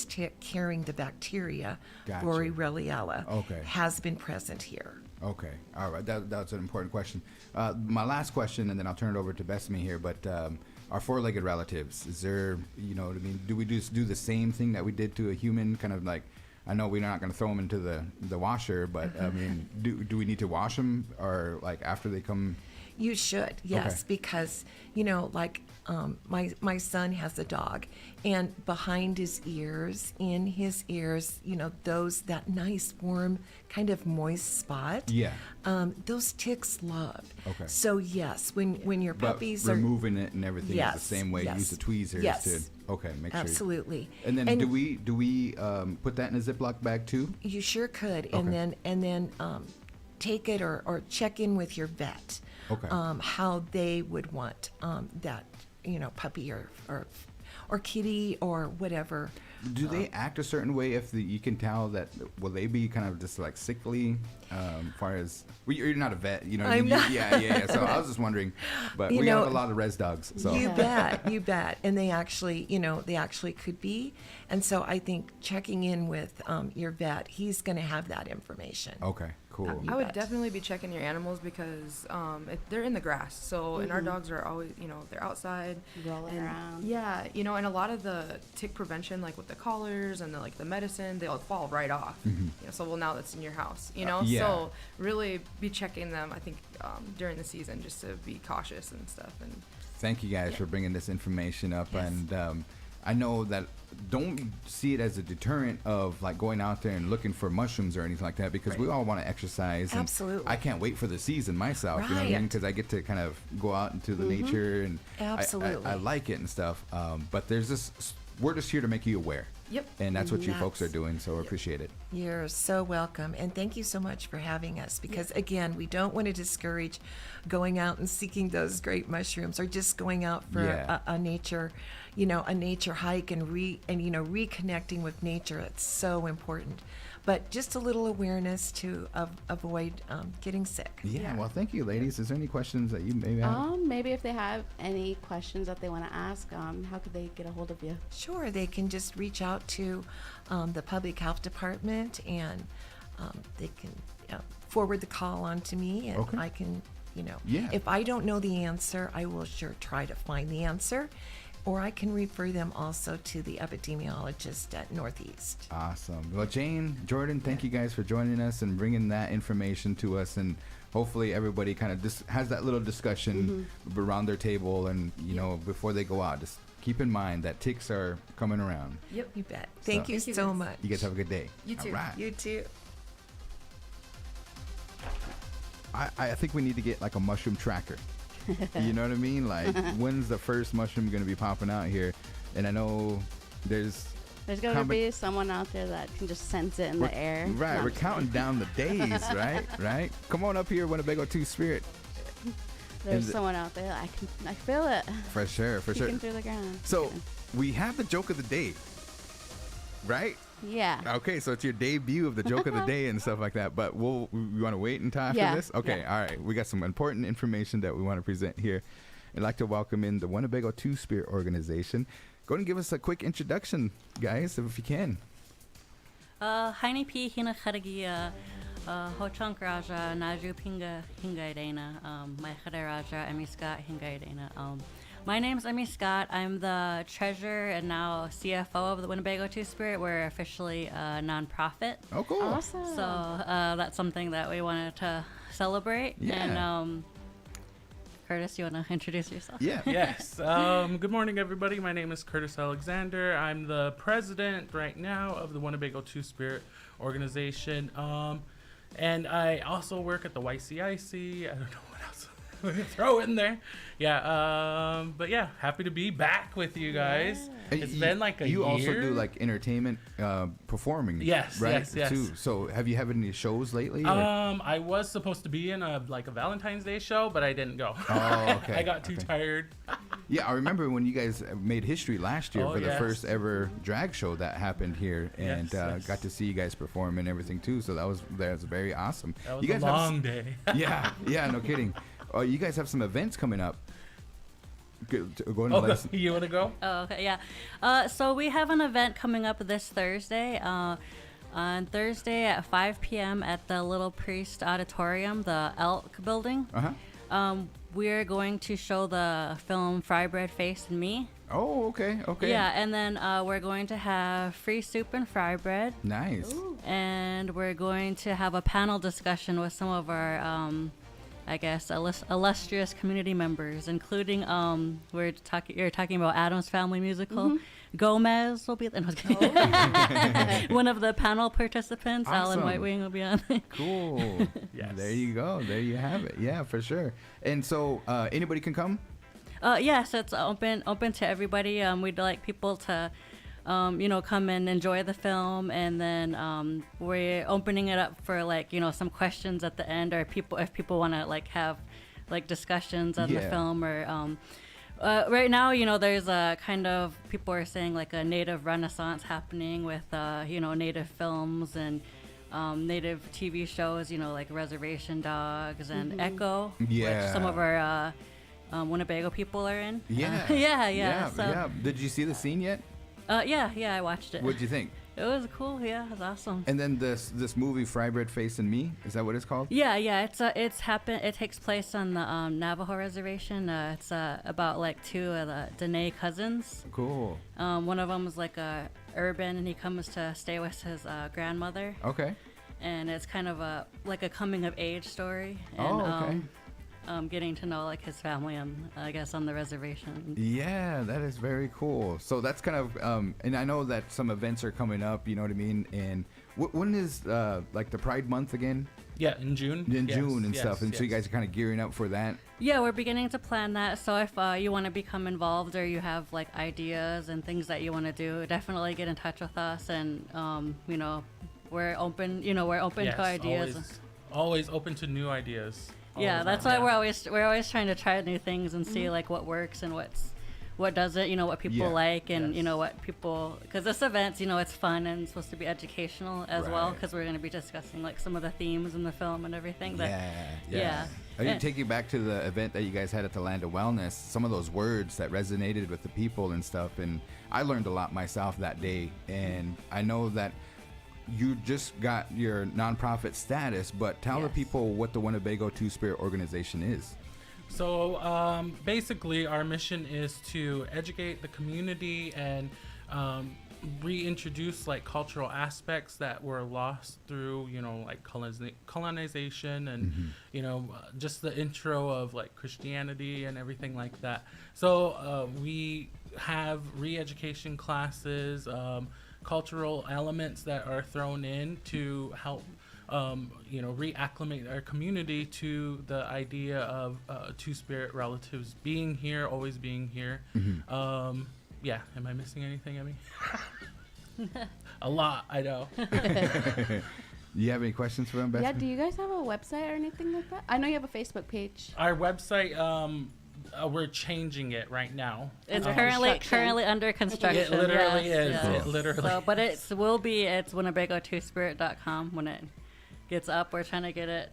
tick carrying the bacteria, Gotcha. Borrelia, Okay. has been present here. Okay, all right. That's an important question. My last question, and then I'll turn it over to Bethany here. But our four-legged relatives, is there, what I mean, do we just do the same thing that we did to a human? Kind of like, I know we're not going to throw them into the washer, but I mean, do we need to wash them, or like after they come? You should, yes, Okay. because my son has a dog, and behind his ears, in his ears, that nice warm kind of moist spot. Yeah. Those ticks love. Okay. So yes, when your But puppies are removing it and everything Yes, is the same way. yes, Use the tweezers yes. to. Okay, make sure. Absolutely. And then do we put that in a Ziploc bag too? You sure could, Okay. and then take it or check in with your vet. Okay. How they would want that puppy or kitty or whatever. Do they act a certain way if you can tell that? Will they be kind of just like sickly? As far as you're not a vet, you know. What I I'm mean? not. Yeah. So I was just wondering, but we have a lot of res dogs. So You bet, and they actually could be, and so I think checking in with your vet, he's going to have that information. okay, cool. You I would bet. definitely be checking your animals because they're in the grass. So, and our dogs are always, they're outside. Rolling and, around. Yeah, and a lot of the tick prevention, like with the collars and the medicine, they'll fall right off. So, well, now that's in your house, Yeah. So really be checking them, I think, during the season just to be cautious and stuff. And Thank you guys for bringing this information up, Yes. and I know that don't see it as a deterrent of like going out there and looking for mushrooms or anything like that, because we all want to exercise. And Absolutely. I can't wait for the season myself. You know what I mean? Right. Because I get to kind of go out into the nature, and Absolutely. I like it and stuff. But there's this. We're just here to make you aware. Yep. And that's what you folks are That's- doing, so I appreciate it. You're so welcome, and thank you so much for having us, because again, we don't want to discourage going out and seeking those great mushrooms, or just going out for Yeah. a nature hike and reconnecting with nature. It's so important. But just a little awareness to avoid getting sick. Yeah, well, thank you, ladies. Is there any questions that you maybe have? Maybe if they have any questions that they want to ask, how could they get a hold of you? Sure, they can just reach out to the Public Health Department, and they can forward the call on to me, and Okay. I can, Yeah. if I don't know the answer, I will sure try to find the answer, or I can refer them also to the epidemiologist at Northeast. Awesome. Well, Jane, Jordan, thank you guys for joining us and bringing that information to us, and hopefully everybody kind of just has that little discussion around their table, and before they go out, just keep in mind that ticks are coming around. Yep. You bet. Thank you Thank you, so guys. much. You guys have a good day. You too. All right. You too. I think we need to get like a mushroom tracker. You know what I mean? Like, when's the first mushroom going to be popping out here? And I know there's going to be someone out there that can just sense it in the air. Right, No, we're I'm counting down the days, right? Come on up here, Winnebago 2 Spirit. There's and- someone out there. I feel it. For sure. Peeking through the ground. So we have the joke of the day, right? Yeah. Okay, so it's your debut of the joke of the day and stuff like that. But we want to wait until after Yeah, this? Okay, yeah. all right. We got some important information that we want to present here. I'd like to welcome in the Winnebago Two-Spirit organization. Go ahead and give us a quick introduction, guys, if you can. Haini pi hina kharagia hochunk raja naju pinga hingaidena my raja Emmy Scott hingaidena. My name's Emmy Scott. I'm the treasurer and now CFO of the Winnebago Two-Spirit. We're officially a nonprofit. Oh, cool. Awesome. So that's something that we wanted to celebrate. Yeah. And Curtis, you want to introduce yourself? Yeah. Yes. Good morning, everybody. My name is Curtis Alexander. I'm the president right now of the Winnebago Two-Spirit organization. And I also work at the YCIC. I don't know what else we can throw in there. Yeah. But yeah, happy to be back with you guys. It's been like a year. You also do like entertainment performing. Yes, right? yes. Too. So have you had any shows lately? or- I was supposed to be in a Valentine's Day show, but I didn't go. Oh, okay. I got too Okay. tired. Yeah, I remember when you guys made history last year Oh, for the yes. first ever drag show that happened here, and Yes. got to see you guys perform and everything too. So that was very awesome. That was you guys a have long day. yeah, no kidding. You guys have some events coming up. Go ahead and let us- You want to go? Oh, okay, yeah. So we have an event coming up this Thursday. On Thursday at 5 p.m. at the Little Priest Auditorium, the Elk Building. Uh-huh. We're going to show the film Fry Bread, Face and Me. Oh, okay. Yeah, and then we're going to have free soup and fry bread. Nice. And we're going to have a panel discussion with some of our, I guess, illustrious community members, including you're talking about Addams Family Musical. Gomez will be there. No, I was kidding. One of the panel participants, Alan Awesome. White Wing, will be on. Cool. Yes. There you go. There you have it. Yeah, for sure. And so anybody can come? Yes, it's open to everybody. We'd like people to, come and enjoy the film, and then we're opening it up for some questions at the end, or if people want to have discussions on the Yeah. film, or right now, there's a kind of, people are saying a native renaissance happening with native films and native TV shows, like Reservation Dogs and Echo, Yeah. which some of our Winnebago people are in. Yeah. Yeah. So, Yeah. Did you see the scene yet? yeah, I watched it. What'd you think? It was cool. Yeah, it was awesome. And then this movie, Fry Bread, Face and Me, is that what it's called? Yeah. It takes place on the Navajo reservation. It's about two of the Dene cousins. Cool. One of them is a urban, and he comes to stay with his grandmother. Okay. And it's kind of a coming of age story. And, Oh, okay. getting to know his family on the reservation. Yeah, that is very cool. So that's kind of, and I know that some events are coming up, you know what I mean? And when is the Pride Month again? Yeah, in June. In Yes, June and yes, stuff. And so you yes. guys are kind of gearing up for that? Yeah, we're beginning to plan that. So if you want to become involved, or you have ideas and things that you want to do, definitely get in touch with us. And we're open. We're open Yes, to ideas. always open to new ideas. all Yeah, the that's time. why we're always trying to try new things and see what works and what doesn't. What people Yeah. like, and Yes. what people, because this event's it's fun and it's supposed to be educational as well, Right. because we're going to be discussing some of the themes in the film and everything. That, Yeah. I Yeah. did take you back to the event that you guys had at the Land of Wellness. Some of those words that resonated with the people and stuff, and I learned a lot myself that day. And I know that you just got your nonprofit status, but tell the Yes. people what the Winnebago Two-Spirit organization is. So basically, our mission is to educate the community and reintroduce cultural aspects that were lost through colonization and just the intro of Christianity and everything like that. So we have re-education classes, cultural elements that are thrown in to help reacclimate our community to the idea of two-spirit relatives being here, always being here. Yeah, am I missing anything, Emmy? A lot, I know. You have any questions for them, Beth? Yeah, do you guys have a website or anything like that? I know you have a Facebook page. Our website, we're changing it right now. It's Construction. currently under construction. It literally yes, is. yes. It literally. So, but it's Winnebago2spirit.com when it gets up. We're trying to get it,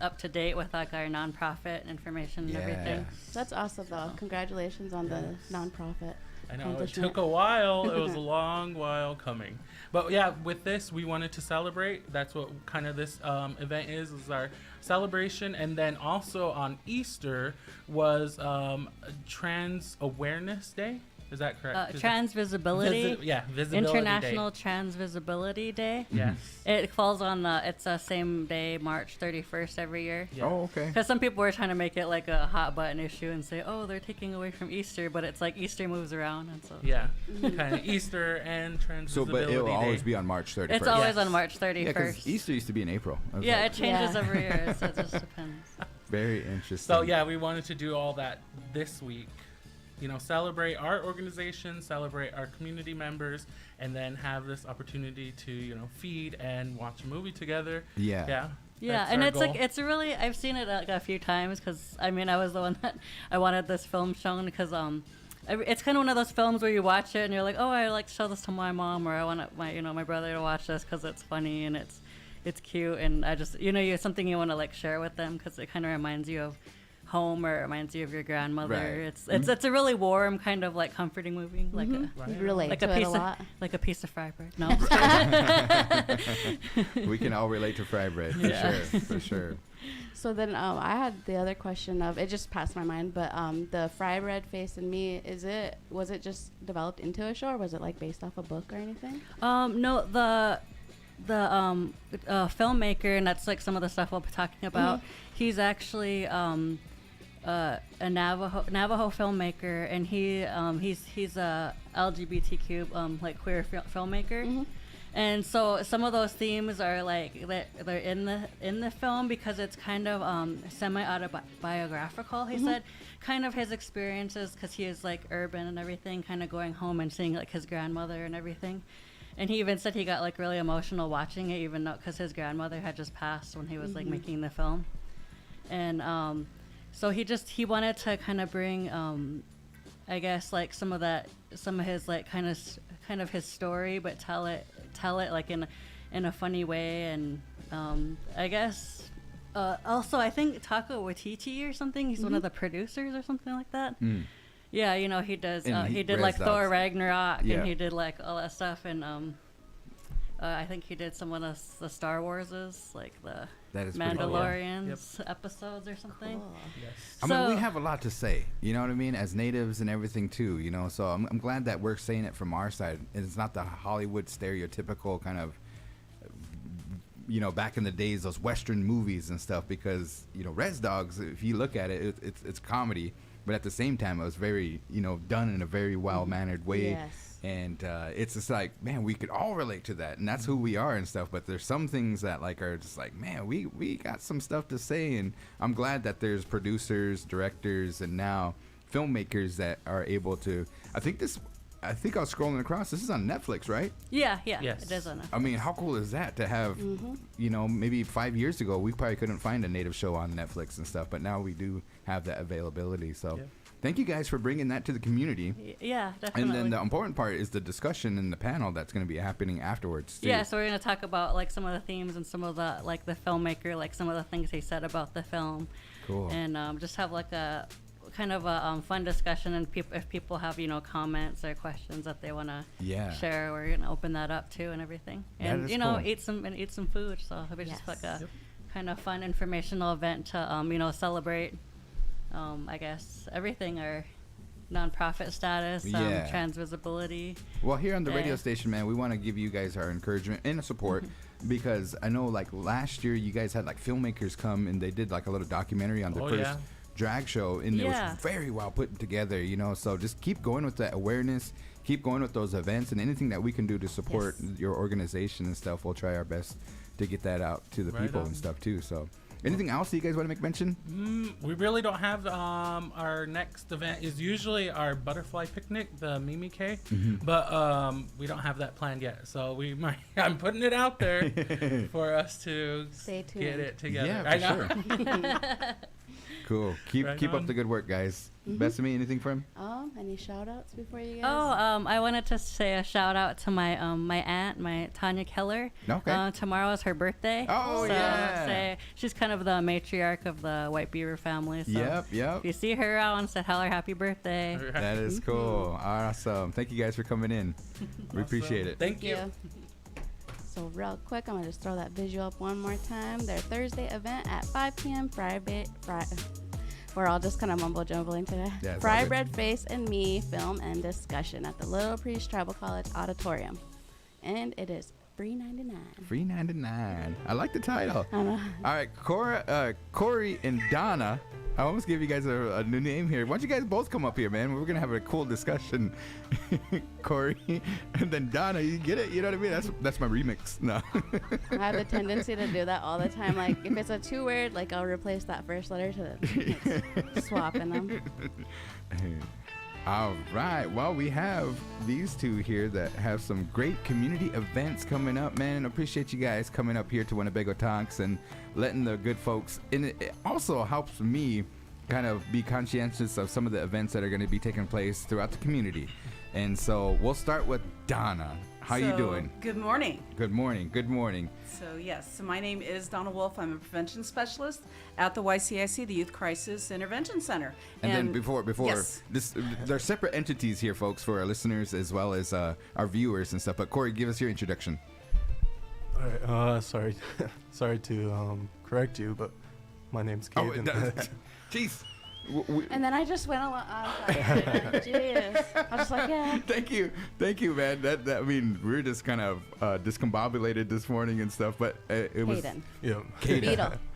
up to date with like our nonprofit information and everything. That's awesome, though. Congratulations on the nonprofit. I know it accomplishment. took a while. It was a long while coming, but yeah, with this we wanted to celebrate. That's what kind of this event is our celebration. And then also on Easter was Trans Awareness Day. Is that correct? Trans Visibility. Visibility International Day. Trans Visibility Day. Yes. It falls on it's the same day, March 31st every year. Yeah. Oh, okay. Because some people were trying to make it like a hot button issue and say, oh, they're taking away from Easter, but it's like Easter moves around, and so Yeah, kind of Easter and Trans So, Visibility but it'll Day. always be on March 31st. it's always Yes. on March 31st. Yeah, because Easter used to be in April. I was Yeah, like, it changes Yeah. every year, so it just depends. very interesting. So yeah, we wanted to do all that this week. Celebrate our organization, celebrate our community members, and then have this opportunity to, feed and watch a movie together. Yeah. Yeah. Yeah, that's and our it's goal. like it's really I've seen it like a few times because I was the one that I wanted this film shown because it's kind of one of those films where you watch it and you're like, oh, I like to show this to my mom, or I want my brother to watch this because it's funny and it's cute, and I just it's something you want to like share with them because it kind of reminds you of home, or it reminds you of your grandmother. Right. It's a really warm kind of like comforting movie, like You relate like to a it piece a lot. like a piece of fry bread. No, We can all relate to fry bread for sure, for sure. So then I had the other question of, it just passed my mind, but the Fry Bread Face and Me, was it just developed into a show, or was it like based off a book or anything? No, the filmmaker, and that's like some of the stuff we'll be talking about. He's actually a Navajo filmmaker, and he's a LGBTQ like queer filmmaker. And so some of those themes are like they're in the film because it's kind of semi-autobiographical. He said kind of his experiences because he is like urban and everything, kind of going home and seeing like his grandmother and everything. And he even said he got like really emotional watching it, even though because his grandmother had just passed when he was like making the film. And so he wanted to kind of bring I guess like some of his like kind of his story, but tell it like in a funny way. And I guess also I think Taika Waititi or something, he's one of the producers or something like that. Yeah, he does. He did like Thor Ragnarok, and he did like all that stuff, and I think he did some of the Star Warses, like the Mandalorians episodes or something. Cool. Yes. I mean, we have a lot to say, you know what I mean, as natives and everything too, so I'm glad that we're saying it from our side. It's not the Hollywood stereotypical kind of, back in the days, those Western movies and stuff, because, Res Dogs, if you look at it, it's comedy, but at the same time, it was very, done in a very well-mannered way. Yes. And it's just like, man, we could all relate to that, and that's who we are and stuff. But there's some things that like are just like, man, we got some stuff to say, and I'm glad that there's producers, directors, and now filmmakers that are able to. I think I was scrolling across. This is on Netflix, right? Yeah, Yes. it is on Netflix. I mean, how cool is that to have? Maybe 5 years ago, we probably couldn't find a native show on Netflix and stuff, but now we do have that availability. So. Thank you guys for bringing that to the community. Yeah, definitely. And then the important part is the discussion and the panel that's going to be happening afterwards, too. Yeah, so we're going to talk about like some of the themes and some of the like the filmmaker, like some of the things he said about the film. Cool. And just have like a kind of a fun discussion, and if people have comments or questions that they want to share, we're going to open that up too and everything. And cool. eat some food. So it'll be just like a kind of fun informational event to celebrate. I guess everything, our nonprofit status, trans visibility. Well, here on the radio station, man, we want to give you guys our encouragement and support because I know like last year you guys had like filmmakers come and they did like a little documentary on the first drag show, and it was very well put together, so just keep going with that awareness, keep going with those events, and anything that we can do to support your organization and stuff, we'll try our best to get that out to the people and stuff too. So anything else that you guys want to make mention? We really don't have. Our next event is usually our butterfly picnic, the Mimi K, but we don't have that planned yet. So we might. I'm putting it out there for us to Stay tuned. get it together. Yeah, for sure. Cool. Keep Right up on. the good work, guys. Bethany, anything for him? Any shout outs before you guys? I wanted to say a shout out to my my aunt, my Tanya Keller. Okay. Tomorrow is her birthday. Oh, so yeah. she's kind of the matriarch of the White Beaver family. So Yep. if you see her around, say tell her happy birthday. That is cool. Awesome. Thank you guys for coming in. We appreciate it. Thank you. Yeah. So real quick, I'm gonna just throw that visual up one more time. Their Thursday event at 5 p.m. Friday. We're all just kind of mumble jumbling today. Yeah, it's all Fry good. Bread Face and Me film and discussion at the Little Priest Tribal College Auditorium, and it is $3.99. Free 99. I like the title. I know. All right, Corey and Donna. I almost gave you guys a new name here. Why don't you guys both come up here, man? We're gonna have a cool discussion. Corey and then Donna. You get it? You know what I mean? That's my remix. No. I have a tendency to do that all the time. Like if it's a 2 word, like I'll replace that first letter to like, swapping them. All right. Well, we have these two here that have some great community events coming up, man. Appreciate you guys coming up here to Winnebago Talks and letting the good folks. And it also helps me kind of be conscientious of some of the events that are going to be taking place throughout the community. And so we'll start with Donna. How you doing? Good morning. Good morning. Good morning. So yes, my name is Donna Wolf. I'm a prevention specialist at the YCIC, the Youth Crisis Intervention Center. And then before yes. this, they're separate entities here, folks, for our listeners as well as our viewers and stuff. But Corey, give us your introduction. All right. Sorry to correct you, but my name's Caden. Jeez. And then I just went along. Jeez. I was just like, yeah. Thank you, man. That I mean, we were just kind of discombobulated this morning and stuff, but it was Caden. Yeah.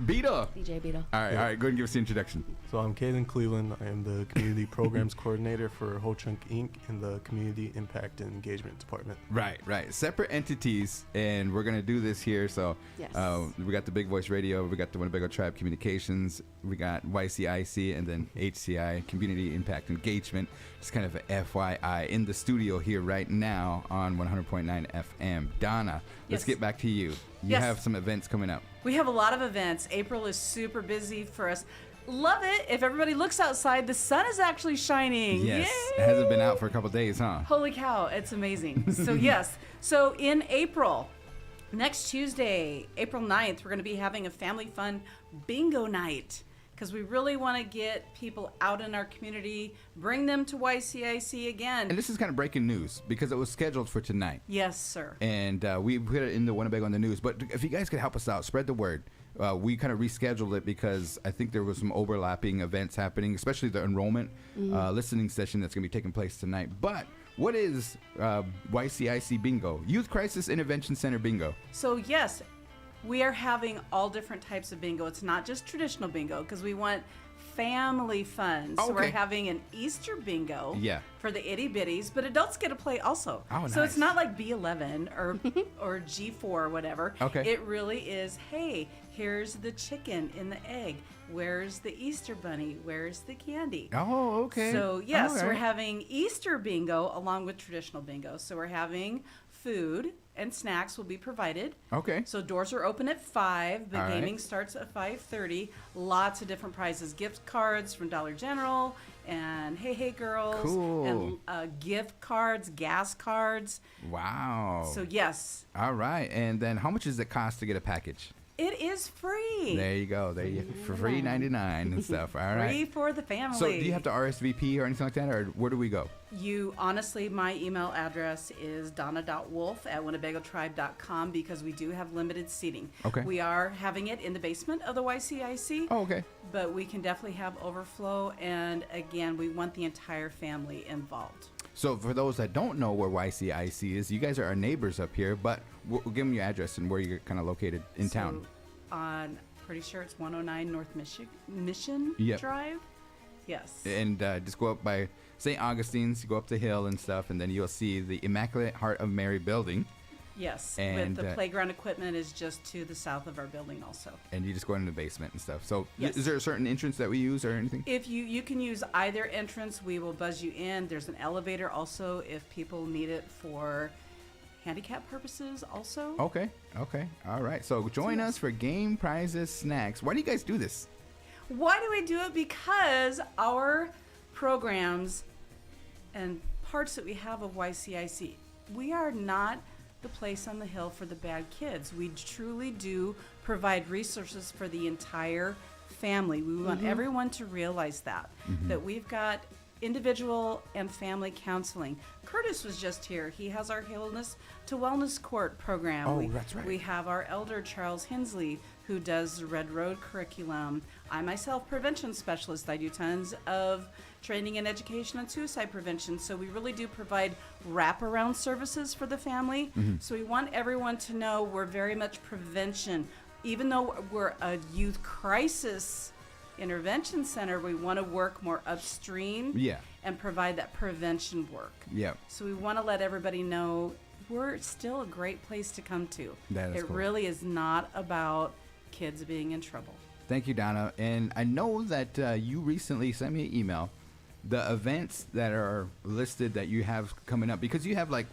Beetle. DJ Beetle. All right. Go ahead and give us the introduction. So I'm Caden Cleveland. I am the Community Programs Coordinator for Ho Chunk Inc. in the Community Impact and Engagement Department. Right. Separate entities, and we're gonna do this here. So Yes. we got the Big Voice Radio, we got the Winnebago Tribe Communications, we got YCIC, and then HCI, Community Impact Engagement. Just kind of a FYI in the studio here right now on 100.9 FM. Donna, let's Yes. get back to you. You Yes. have some events coming up. We have a lot of events. April is super busy for us. Love it. If everybody looks outside, the sun is actually shining. Yes. Yay! It hasn't been out for a couple days, huh? Holy cow, it's amazing. So yes, so in April, next Tuesday, April 9th, we're going to be having a family fun bingo night because we really want to get people out in our community, bring them to YCIC again. And this is kind of breaking news because it was scheduled for tonight. Yes, sir. And we put it in the Winnebago on the news. But if you guys could help us out, spread the word. We kind of rescheduled it because I think there was some overlapping events happening, especially the enrollment listening session that's going to be taking place tonight. But what is YCIC Bingo? Youth Crisis Intervention Center Bingo. So yes, we are having all different types of bingo. It's not just traditional bingo because we want family fun. So we're Okay. having an Easter bingo Yeah. for the itty bitties, but adults get to play also. Oh, So it's nice. not like B11 or G4 or whatever. Okay. It really is, hey, here's the chicken in the egg. Where's the Easter bunny? Where's the candy? Oh, okay. So yes, All we're right. having Easter bingo along with traditional bingo. So we're having food and snacks will be provided. Okay. So doors are open at 5, but All right. gaming starts at 5:30. Lots of different prizes, gift cards from Dollar General and Hey Girls, Cool. and gift cards, gas cards. Wow. So yes, All right. And then how much does it cost to get a package? it is free. There you go. There you for free 99 and stuff. All right. Free for the family. So do you have to RSVP or anything like that, or where do we go? You honestly, my email address is donna.wolf@winnebagotribe.com because we do have limited seating. Okay. We are having it in the basement of the YCIC. Oh, okay. But we can definitely have overflow, and again, we want the entire family involved. So for those that don't know where YCIC is, you guys are our neighbors up here, but we'll give them your address and where you're kind of located in town. On, pretty sure it's 109 North Mission Yep. Drive. Yes. And just go up by St. Augustine's, you go up the hill and stuff, and then you'll see the Immaculate Heart of Mary building. Yes. And, With the playground equipment is just to the south of our building also. And you just go into the basement and stuff. So Yes. is there a certain entrance that we use or anything? If you can use either entrance, we will buzz you in. There's an elevator also if people need it for handicap purposes also. Okay. All right. So join us for game prizes, snacks. Why do you guys do this? Why do we do it? Because our programs and parts that we have of YCIC, we are not the place on the hill for the bad kids. We truly do provide resources for the entire family. We want everyone to realize that we've got individual and family counseling. Curtis was just here. He has our Illness to Wellness Court program. Oh, that's right. We have our elder Charles Hensley, who does the Red Road curriculum. I myself, prevention specialist. I do tons of training and education on suicide prevention. So we really do provide wraparound services for the family. So we want everyone to know we're very much prevention. Even though we're a youth crisis intervention center, we want to work more upstream and provide that prevention work. So we want to let everybody know we're still a great place to come to. That is it cool. really is not about kids being in trouble. Thank you, Donna. And I know that you recently sent me an email. The events that are listed that you have coming up, because you have like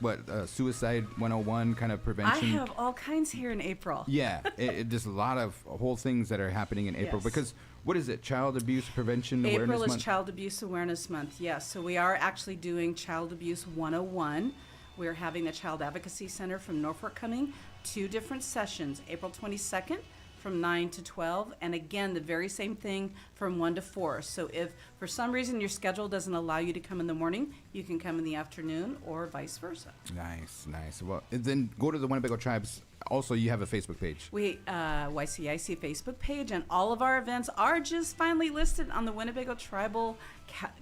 Suicide 101 kind of prevention. I have all kinds here in April. Yeah, just a lot of whole things that are happening in April. Yes. Because what is it? Child Abuse Prevention Awareness April is Month? Child Abuse Awareness Month, yes. So we are actually doing Child Abuse 101. We're having the Child Advocacy Center from Norfolk coming. 2 different sessions, April 22nd from 9 to 12, and again, the very same thing from 1 to 4. So if for some reason your schedule doesn't allow you to come in the morning, you can come in the afternoon or vice versa. Nice. Well, and then go to the Winnebago Tribes. Also, you have a Facebook page. We YCIC Facebook page, and all of our events are just finally listed on the Winnebago Tribal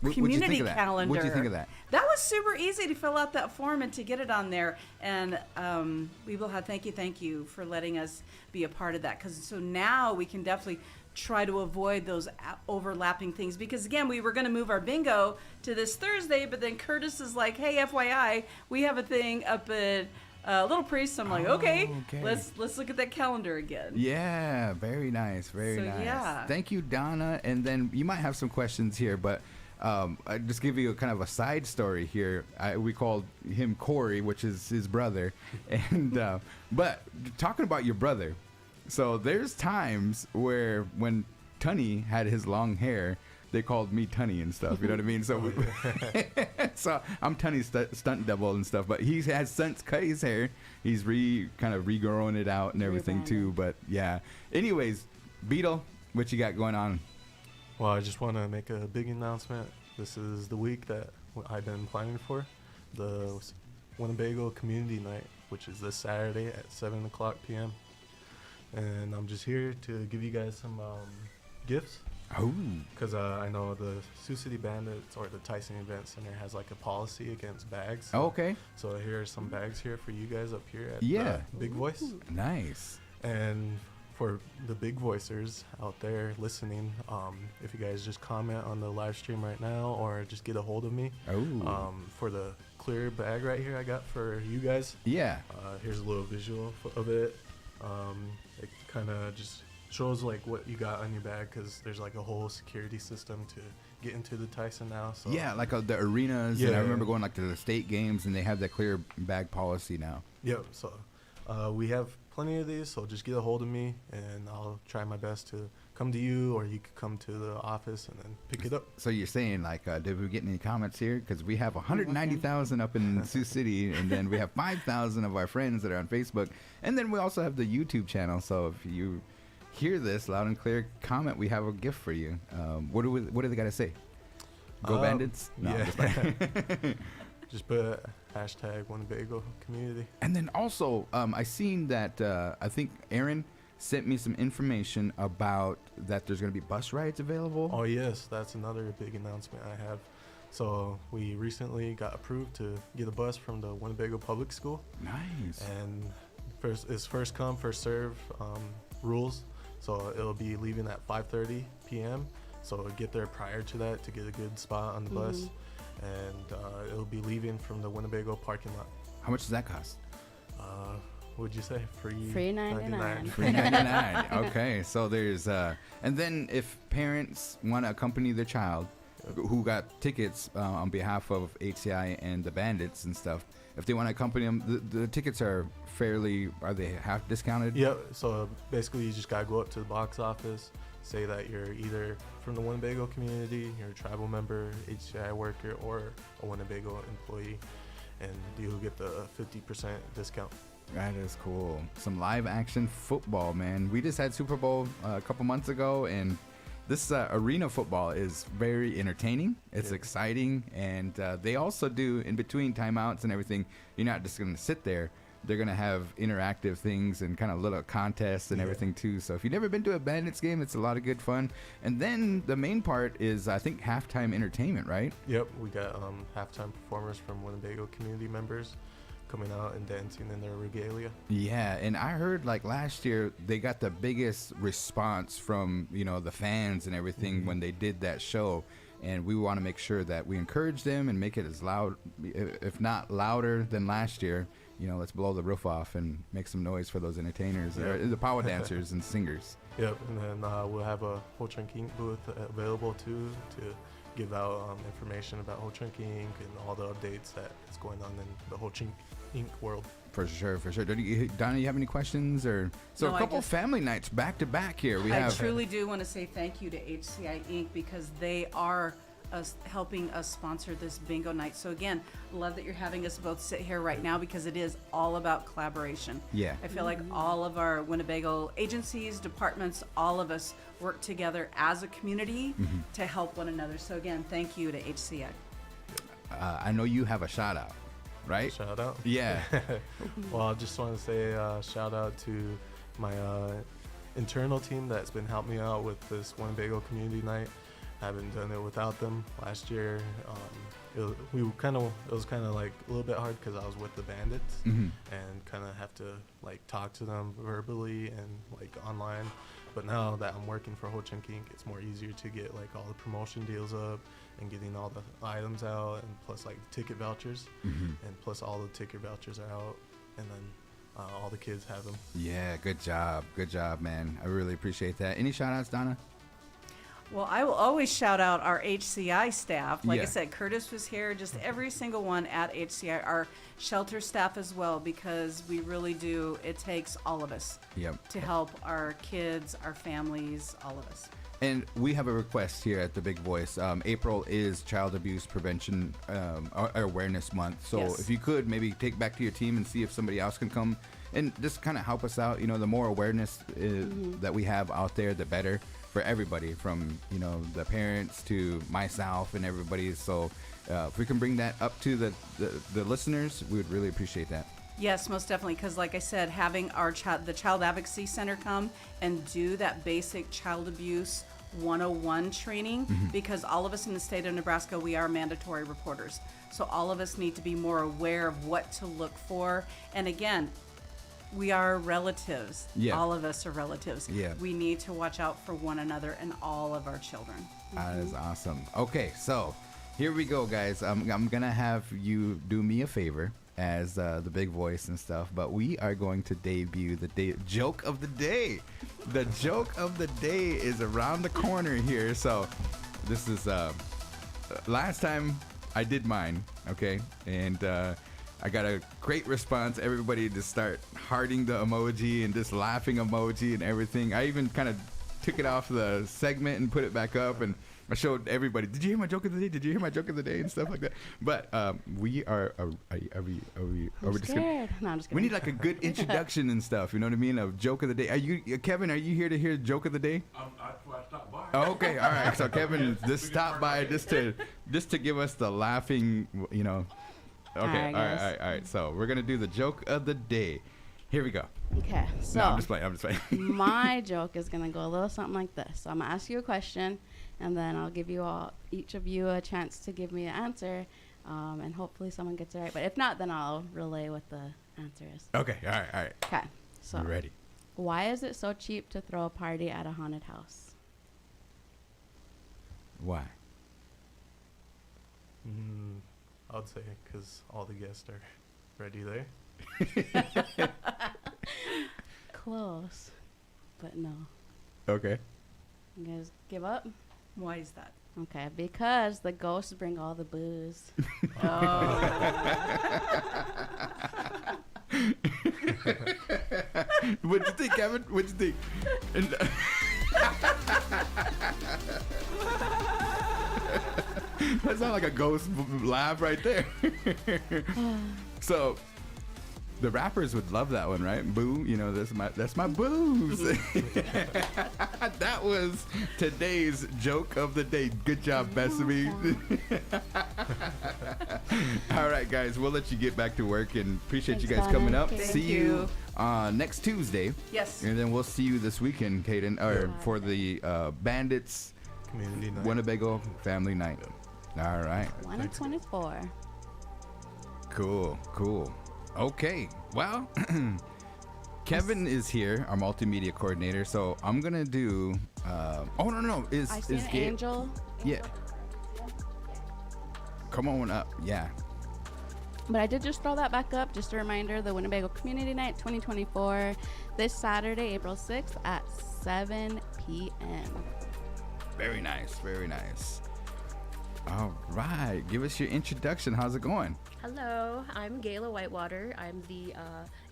Community Calendar. What'd you think of that? That was super easy to fill out that form and to get it on there. And we will have thank you for letting us be a part of that. So now we can definitely try to avoid those overlapping things. Because again, we were going to move our bingo to this Thursday, but then Curtis is like, "Hey, FYI, we have a thing up at Little Priest." I'm like, okay, let's look at that calendar again. Yeah, very nice, very nice. Yeah. Thank you, Donna. And then you might have some questions here, but I just give you a kind of a side story here. We called him Corey, which is his brother, and but talking about your brother, so there's times where when Tunny had his long hair, they called me Tunny and stuff. You know what I mean? So, so I'm Tunny's stunt double and stuff. But he has since cut his hair. He's kind of regrowing it out and everything too. But yeah. Anyways, Beetle, what you got going on? Well, I just want to make a big announcement. This is the week that I've been planning for, the Winnebago Community Night, which is this Saturday at 7:00 p.m. And I'm just here to give you guys some gifts. Oh. Because I know the Sioux City Bandits or the Tyson Event Center has like a policy against bags. Oh, okay. So here are some bags here for you guys up here at Big Voice. Nice. And for the big voicers out there listening, if you guys just comment on the live stream right now or just get a hold of me. For the clear bag right here I got for you guys. Yeah. Here's a little visual of it. It kind of just shows like what you got on your bag, because there's like a whole security system to get into the Tyson now. So yeah, like the arenas. Yeah. And I remember going like to the state games, and they have that clear bag policy now. Yep. So we have plenty of these, so just get a hold of me, and I'll try my best to come to you, or you could come to the office and then pick it up. So you're saying like, did we get any comments here? Because we have 190,000 up in Sioux City, and then we have 5,000 of our friends that are on Facebook, and then we also have the YouTube channel. So if you hear this loud and clear, comment. We have a gift for you. What do they got to say? Go Bandits? No, yeah. Just put hashtag Winnebago community. And then also, I seen that I think Aaron sent me some information about that there's going to be bus rides available. Oh yes, that's another big announcement I have. So we recently got approved to get a bus from the Winnebago Public School. Nice. And first come, first serve rules. So it'll be leaving at 5:30 p.m. So get there prior to that to get a good spot on the bus. And it'll be leaving from the Winnebago parking lot. How much does that cost? What'd you say? Free 99. Free 99. Okay, so there's and then if parents want to accompany their child who got tickets on behalf of HCI and the Bandits and stuff, if they want to accompany them, the tickets are fairly, are they half discounted? Yep. So basically, you just gotta go up to the box office, say that you're either from the Winnebago community, you're a tribal member, HCI worker, or a Winnebago employee, and you'll get the 50% discount. That is cool. Some live action football, man. We just had Super Bowl a couple months ago, and this arena football is very entertaining. It's exciting, and they also do, in between timeouts and everything, you're not just going to sit there. They're going to have interactive things and kind of little contests and everything, too. So if you've never been to a Bandits game, it's a lot of good fun. And then the main part is, I think, halftime entertainment, right? Yep. We got halftime performers from Winnebago community members coming out and dancing in their regalia. Yeah, and I heard like last year they got the biggest response from, you know, the fans and everything when they did that show, and we want to make sure that we encourage them and make it as loud, if not louder than last year. You know, let's blow the roof off and make some noise for those entertainers, the power dancers and singers. Yep, and then we'll have a Ho Chunk Inc. booth available too to give out information about Ho Chunk Inc. and all the updates that is going on in the Ho Chunk Inc. world. For sure. Donna, you have any questions? Or so No, a couple family nights back to back here. I truly do want to say thank you to HCI Inc. because they are helping us sponsor this bingo night. So again, love that you're having us both sit here right now because it is all about collaboration. Yeah. I feel like all of our Winnebago agencies, departments, all of us work together as a community to help one another. So again, thank you to HCI. I know you have a shout out, right? Shout out? Yeah. Well, I just want to say shout out to my internal team that's been helping me out with this Winnebago community night. I haven't done it without them. Last year, it was kind of like a little bit hard because I was with the Bandits and kind of have to like talk to them verbally and like online. But now that I'm working for Ho Chunk Inc., it's more easier to get like all the promotion deals up and getting all the items out, and plus like ticket vouchers, and plus all the ticket vouchers are out, and then all the kids have them. Yeah, good job, man. I really appreciate that. Any shout outs, Donna? Well, I will always shout out our HCI staff. Like I Yeah. said, Curtis was here, just every single one at HCI, our shelter staff as well, because we really do, it takes all of us to help our kids, our families, all of us. And we have a request here at the Big Voice. April is Child Abuse Prevention Awareness Month. So if you could maybe take back to your team and see if somebody else can come and just kind of help us out. You know, the more awareness that we have out there, the better for everybody, from, you know, the parents to myself and everybody. So if we can bring that up to the listeners, we would really appreciate that. Yes, most definitely, because like I said, having our the Child Advocacy Center come and do that basic child abuse 101 training, because all of us in the state of Nebraska, we are mandatory reporters. So all of us need to be more aware of what to look for. And again, we are relatives. Yeah. All of us are relatives. Yeah. We need to watch out for one another and all of our children. That is awesome. Okay, so here we go, guys. I'm going to have you do me a favor as the Big Voice and stuff, but we are going to debut the joke of the day. The joke of the day is around the corner here. So this is last time I did mine, okay? And I got a great response. Everybody just start hearting the emoji and just laughing emoji and everything. I even kind of took it off the segment and put it back up, and I showed everybody, did you hear my joke of the day? Did you hear my joke of the day? And stuff like that. But we are we just gonna, No, I'm just we need like a good introduction and stuff, you know what I mean? A joke of the day. Are you, Kevin, are you here to hear joke of the day? That's why I stopped by. Oh, okay, all right. So Kevin just stopped by just to give us the laughing, you know. Okay, all right. So we're gonna do the joke of the day. Here we go. Okay, so No, I'm just playing. my joke is gonna go a little something like this. So I'm gonna ask you a question, and then I'll give you each of you a chance to give me an answer, and hopefully someone gets it right. But if not, then I'll relay what the answer is. Okay, all right. Okay, so We're ready. why is it so cheap to throw a party at a haunted house? Why? I'd say because all the guests are ready there. Close, but no. Okay. You guys give up? Why is that? Okay, because the ghosts bring all the booze. What'd you think, Kevin? What'd you think? That sounds like a ghost laugh right there. So the rappers would love that one, right? Boo, you know, that's my booze. That was today's joke of the day. Good job, Bethany. All right, guys, we'll let you get back to work and appreciate you guys coming up. Thank See you. next Tuesday. Yes. And then we'll see you this weekend, Kaden, or for the Bandits Community night. Winnebago Family Night. All right. 1 and 24. Cool. Okay. Well, Kevin is here, our multimedia coordinator. So I'm gonna do. Oh no! I see an angel. Yeah. Come on up. Yeah. But I did just throw that back up. Just a reminder, the Winnebago Community Night 2024, this Saturday, April 6th at 7 p.m. Very nice. All right. Give us your introduction. How's it going? Hello, I'm Gayla Whitewater. I'm the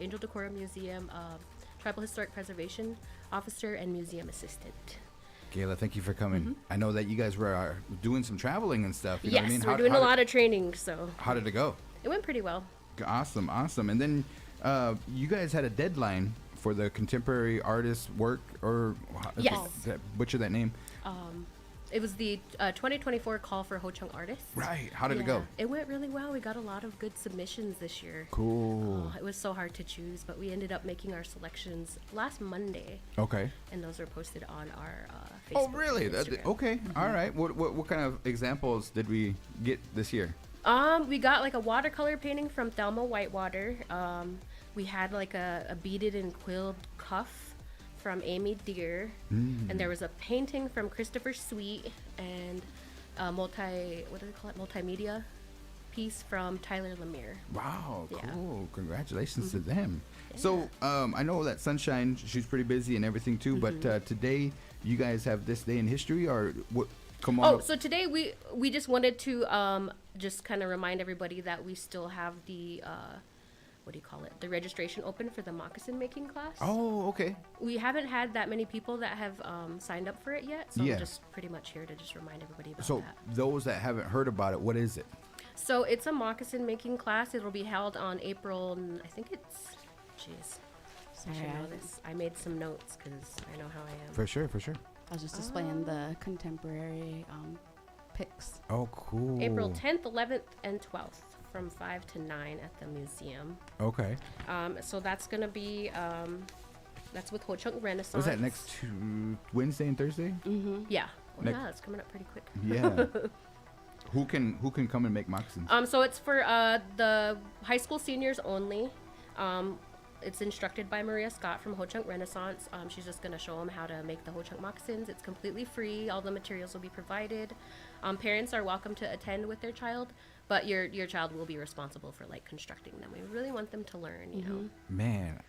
Angel Decorum Museum Tribal Historic Preservation Officer and Museum Assistant. Gayla, thank you for coming. I know that you guys were doing some traveling and stuff. You know what I mean? We're doing a lot of training, so. How did it go? It went pretty well. Awesome. And then you guys had a deadline for the contemporary artist work, or Yes. Butcher that name. It was the 2024 call for Ho Chunk artists. Right. How did it go? It went really well. We got a lot of good submissions this year. Cool. It was so hard to choose, but we ended up making our selections last Monday. Okay. And those were posted on our Facebook. Oh, really? And Instagram. Okay. All right. What kind of examples did we get this year? We got like a watercolor painting from Thelma Whitewater. We had like a beaded and quilled cuff from Amy Deere, and there was a painting from Christopher Sweet, and a multimedia piece from Tyler Lemire. Wow, Yeah. cool. Congratulations to them. Yeah. So I know that Sunshine, she's pretty busy and everything too, but today you guys have this day in history, or what? Come on. Oh, so today we just wanted to just kind of remind everybody that we still have the the registration open for the moccasin making class. Oh, okay. We haven't had that many people that have signed up for it yet, so Yeah. I'm just pretty much here to just remind everybody about So that. those that haven't heard about it, what is it? So it's a moccasin making class. It'll be held on April, I think it's, I should know this. I made some notes because I know how I am. For sure. I was just displaying the contemporary pics. Oh, cool. April 10th, 11th, and 12th from 5 to 9 at the museum. Okay. So that's going to be, that's with Ho Chunk Renaissance. Was that next to Wednesday and Thursday? Mm-hmm. Yeah. Well, Next- yeah, it's coming up pretty quick. Yeah. Who can come and make moccasins? So it's for the high school seniors only. It's instructed by Maria Scott from Ho Chunk Renaissance. She's just going to show them how to make the Ho Chunk moccasins. It's completely free. All the materials will be provided. Parents are welcome to attend with their child, but your child will be responsible for like constructing them. We really want them to learn, you know. Man,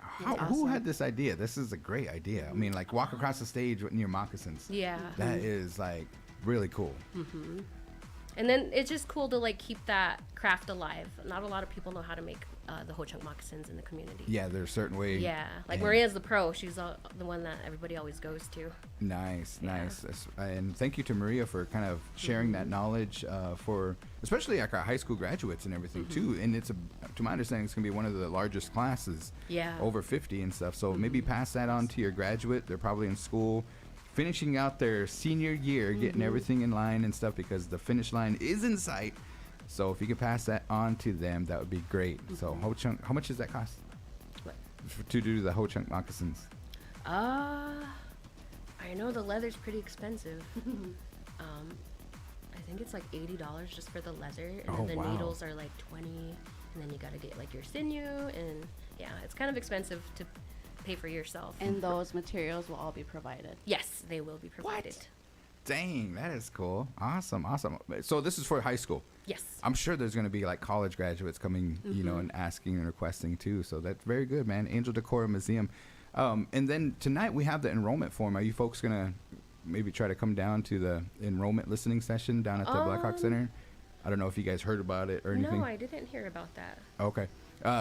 who had this idea? This is a great idea. I mean, like walk across the stage in your moccasins. Yeah. That is like really cool. Mm-hmm. And then it's just cool to like keep that craft alive. Not a lot of people know how to make the Ho Chunk moccasins in the community. Yeah, there's a certain way. Yeah, like Maria's the pro. She's the one that everybody always goes to. Nice. And thank you to Maria for kind of sharing that knowledge for especially like our high school graduates and everything too. And it's to my understanding, it's gonna be one of the largest classes. Yeah. Over 50 and stuff. So maybe pass that on to your graduate. They're probably in school, finishing out their senior year, getting everything in line and stuff because the finish line is in sight. So if you could pass that on to them, that would be great. So Ho Chunk, how much does that cost? What? To do the Ho Chunk moccasins? I know the leather's pretty expensive. I think it's like $80 just for the leather, and then the needles are like $20, and then you gotta get like your sinew, and yeah, it's kind of expensive to pay for yourself. And those materials will all be provided. Yes, they will be provided. What? Dang, that is cool. Awesome. So this is for high school. Yes. I'm sure there's going to be like college graduates coming, you know, and asking and requesting too. So that's very good, man. Angel Decorum Museum. And then tonight we have the enrollment form. Are you folks going to maybe try to come down to the enrollment listening session down at the Blackhawk Center? I don't know if you guys heard about it or anything. No, I didn't hear about that. Okay.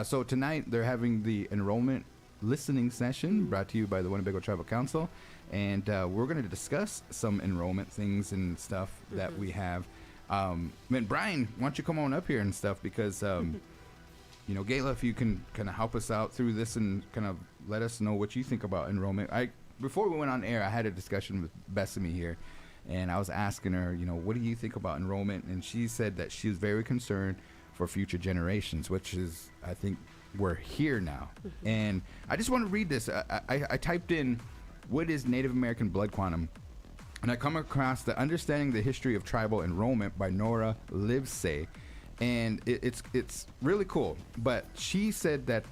So tonight they're having the enrollment listening session brought to you by the Winnebago Tribal Council. And we're going to discuss some enrollment things and stuff that we have. And Brian, why don't you come on up here and stuff, because, you know, Gayla, if you can kind of help us out through this and kind of let us know what you think about enrollment. Before we went on air, I had a discussion with Bethany here, and I was asking her, you know, what do you think about enrollment? And she said that she's very concerned for future generations, which is, I think, we're here now. And I just want to read this. I typed in, what is Native American blood quantum? And I come across the Understanding the History of Tribal Enrollment by Nora Livesay. And it's really cool. But she said that,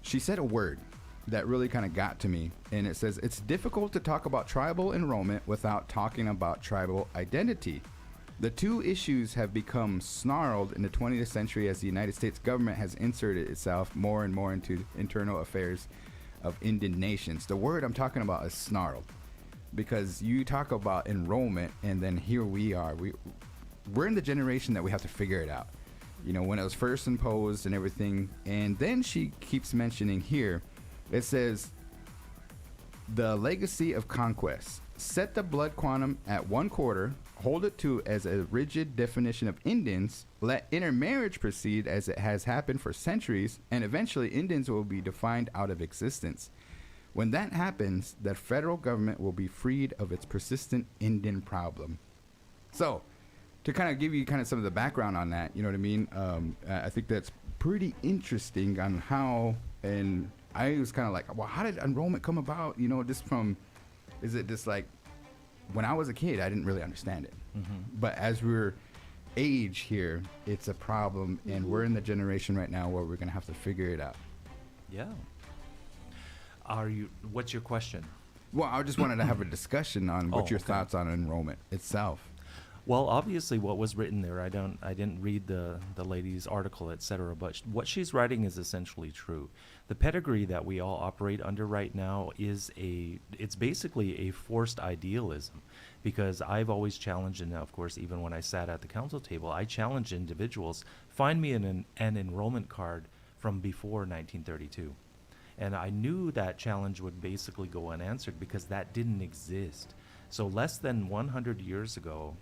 she said a word that really kind of got to me. And it says, it's difficult to talk about tribal enrollment without talking about tribal identity. The two issues have become snarled in the 20th century as the United States government has inserted itself more and more into internal affairs of Indian nations. The word I'm talking about is snarled, because you talk about enrollment, and then here we are. We're in the generation that we have to figure it out. You know, when it was first imposed and everything. And then she keeps mentioning here, it says, the legacy of conquest. Set the blood quantum at 1/4, hold it to as a rigid definition of Indians, let intermarriage proceed as it has happened for centuries, and eventually Indians will be defined out of existence. When that happens, the federal government will be freed of its persistent Indian problem. So, to kind of give you kind of some of the background on that, you know what I mean? I think that's pretty interesting on how, and I was kind of like, well, how did enrollment come about? You know, just from, is it just like, when I was a kid, I didn't really understand it. But as we're age here, it's a problem, and we're in the generation right now where we're going to have to figure it out. Yeah. What's your question? Well, I just wanted to have a discussion on what your thoughts on enrollment itself. Well, obviously, what was written there, I didn't read the lady's article, etc. But what she's writing is essentially true. The pedigree that we all operate under right now it's basically a forced idealism, because I've always challenged, and of course, even when I sat at the council table, I challenged individuals, find me an enrollment card from before 1932. And I knew that challenge would basically go unanswered because that didn't exist. So less than 100 years ago,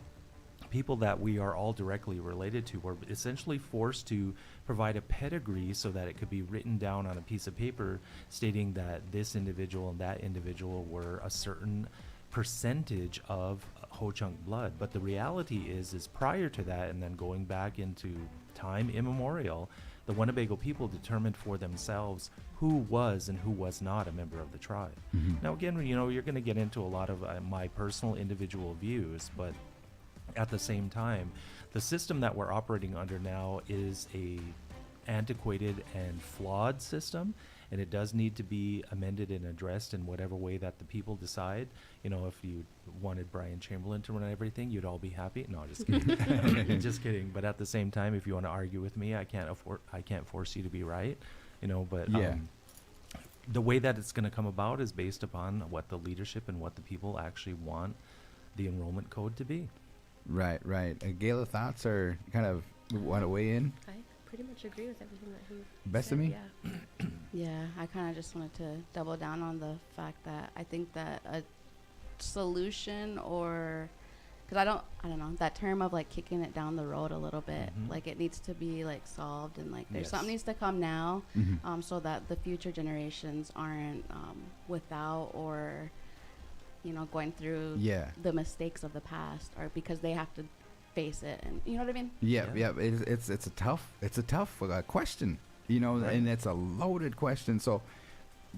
people that we are all directly related to were essentially forced to provide a pedigree so that it could be written down on a piece of paper stating that this individual and that individual were a certain percentage of Ho-Chunk blood. But the reality is prior to that, and then going back into time immemorial, the Winnebago people determined for themselves who was and who was not a member of the tribe. Now again, you know, you're going to get into a lot of my personal individual views, but at the same time, the system that we're operating under now is a antiquated and flawed system, and it does need to be amended and addressed in whatever way that the people decide. You know, if you wanted Brian Chamberlain to run everything, you'd all be happy. No, just kidding. Just kidding. But at the same time, if you want to argue with me, I can't force you to be right. You know, but the way that it's going to come about is based upon what the leadership and what the people actually want the enrollment code to be. Right. Gayla, thoughts, or kind of want to weigh in? I pretty much agree with everything that he Bethany? said, yeah. Yeah, I kind of just wanted to double down on the fact that I think that a solution, or because I don't know, that term of like kicking it down the road a little bit, like it needs to be like solved, and like there's something needs to come now, so that the future generations aren't without, or you know, going through the mistakes of the past, or because they have to face it, and you know what I mean? Yeah. It's a tough question, you know, and it's a loaded question. So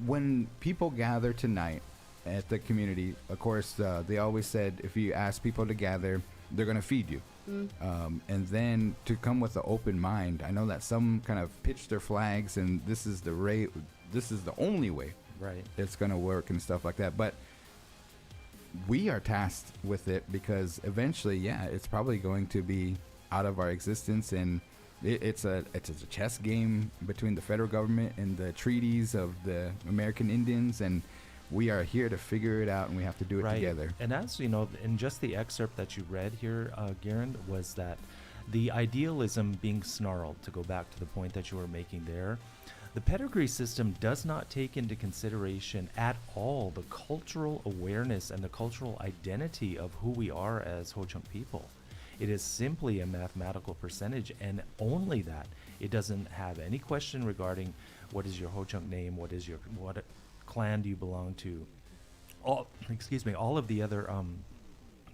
when people gather tonight at the community, of course, they always said if you ask people to gather, they're going to feed you. And then to come with an open mind. I know that some kind of pitch their flags, and this is the only way it's going to work and stuff like that. But we are tasked with it because eventually, it's probably going to be out of our existence, and it's a chess game between the federal government and the treaties of the American Indians, and we are here to figure it out, and we have to do it together. And as you know, in just the excerpt that you read here, Garan, was that the idealism being snarled, to go back to the point that you were making there, The pedigree system does not take into consideration at all the cultural awareness and the cultural identity of who we are as Ho-Chunk people. It is simply a mathematical percentage, and only that. It doesn't have any question regarding what is your Ho-Chunk name, what clan do you belong to. All of the other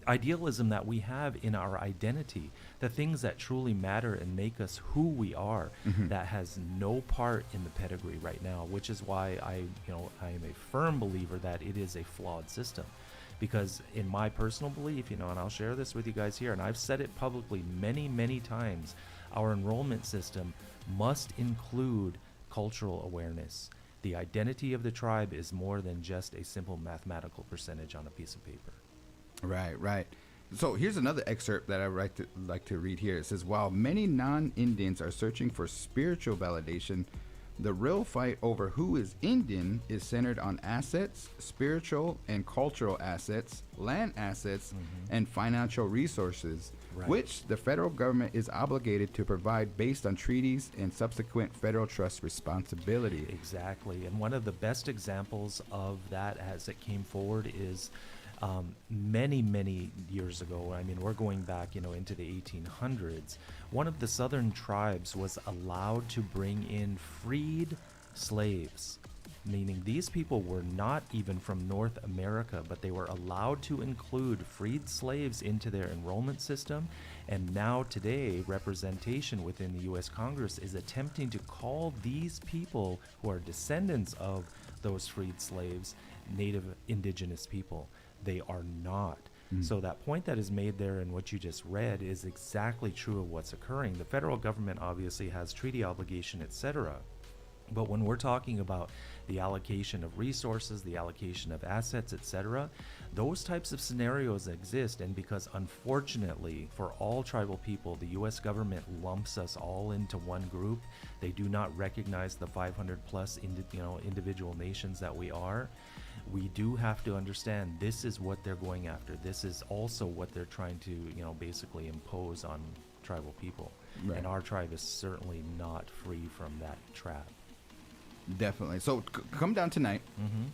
idealism that we have in our identity, the things that truly matter and make us who we are, that has no part in the pedigree right now, which is why I am a firm believer that it is a flawed system. Because in my personal belief, and I'll share this with you guys here, and I've said it publicly many, many times, our enrollment system must include cultural awareness. The identity of the tribe is more than just a simple mathematical percentage on a piece of paper. Right. So here's another excerpt that I like to read here. It says, while many non-Indians are searching for spiritual validation, the real fight over who is Indian is centered on assets, spiritual and cultural assets, land assets, and financial resources, which the federal government is obligated to provide based on treaties and subsequent federal trust responsibility. Exactly. And one of the best examples of that as it came forward is many years ago. I mean, we're going back, into the 1800s. One of the southern tribes was allowed to bring in freed slaves, meaning these people were not even from North America, but they were allowed to include freed slaves into their enrollment system. And now today, representation within the U.S. Congress is attempting to call these people who are descendants of those freed slaves Native Indigenous people. They are not. So that point that is made there in what you just read is exactly true of what's occurring. The federal government obviously has treaty obligation, etc. But when we're talking about the allocation of resources, the allocation of assets, etc., those types of scenarios exist. And because unfortunately for all tribal people, the U.S. government lumps us all into one group, they do not recognize the 500 plus individual nations that we are. We do have to understand this is what they're going after. This is also what they're trying to, basically impose on tribal people. And our tribe is certainly not free from that trap. Definitely. So come down tonight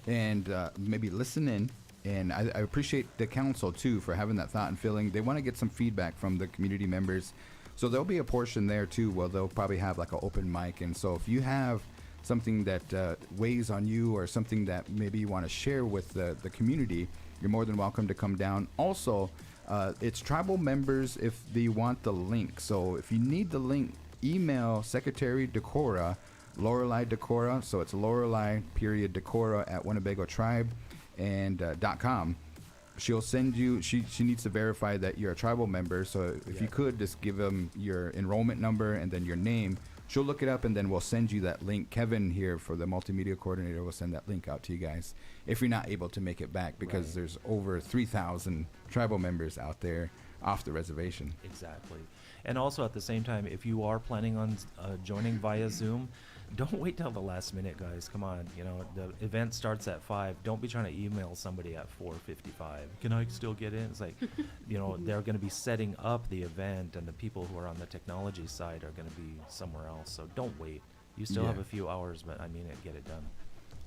and maybe listen in. And I appreciate the council, too, for having that thought and feeling. They want to get some feedback from the community members. So there'll be a portion there, too, where they'll probably have like an open mic. And so if you have something that weighs on you or something that maybe you want to share with the community, you're more than welcome to come down. Also, it's tribal members if they want the link. So if you need the link, email Secretary Decora, Lorelei Decora. So it's Lorelei.Decora at Winnebago Tribe and .com. She'll send you, she needs to verify that you're a tribal member. So if you could just give them your enrollment number and then your name, she'll look it up, and then we'll send you that link. Kevin here for the multimedia coordinator will send that link out to you guys if you're not able to make it back, because there's over 3,000 tribal members out there off the reservation. Exactly. And also at the same time, if you are planning on joining via Zoom, don't wait till the last minute, guys. Come on. The event starts at 5. Don't be trying to email somebody at 4:55. Can I still get in? It's like, they're going to be setting up the event, and the people who are on the technology side are going to be somewhere else. So don't wait. You still have a few hours, but get it done.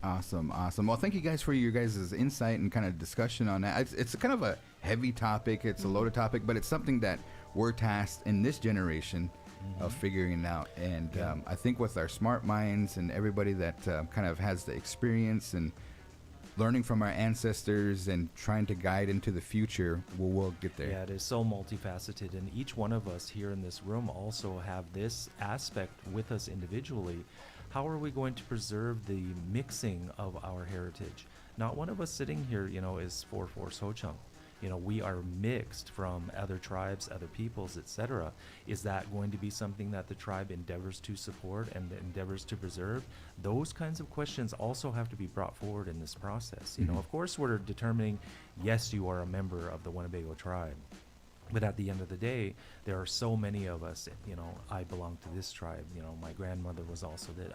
Awesome. Well, thank you guys for your guys' insight and kind of discussion on that. It's kind of a heavy topic. It's a loaded topic, but it's something that we're tasked in this generation of figuring out. And I think with our smart minds and everybody that kind of has the experience and learning from our ancestors and trying to guide into the future, we'll get there. Yeah, it is so multifaceted, and each one of us here in this room also have this aspect with us individually. How are we going to preserve the mixing of our heritage? Not one of us sitting here, is for Ho-Chunk. We are mixed from other tribes, other peoples, etc. Is that going to be something that the tribe endeavors to support and endeavors to preserve? Those kinds of questions also have to be brought forward in this process. Of course, we're determining, yes, you are a member of the Winnebago tribe. But at the end of the day, there are so many of us, I belong to this tribe, my grandmother was also that.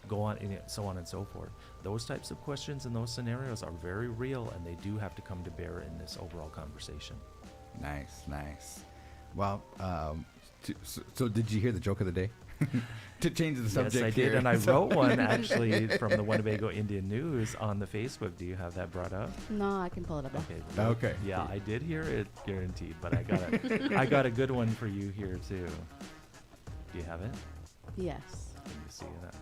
Go on, and so on and so forth. Those types of questions and those scenarios are very real, and they do have to come to bear in this overall conversation. Nice. Well, So did you hear the joke of the day? To change the subject Yes, I here. did, and I wrote one actually from the Winnebago Indian News on the Facebook. Do you have that brought up? No, I can pull it up. Okay. Okay. Yeah, I did hear it, guaranteed. But I got a good one for you here too. Do you have it? Yes. Can you see that?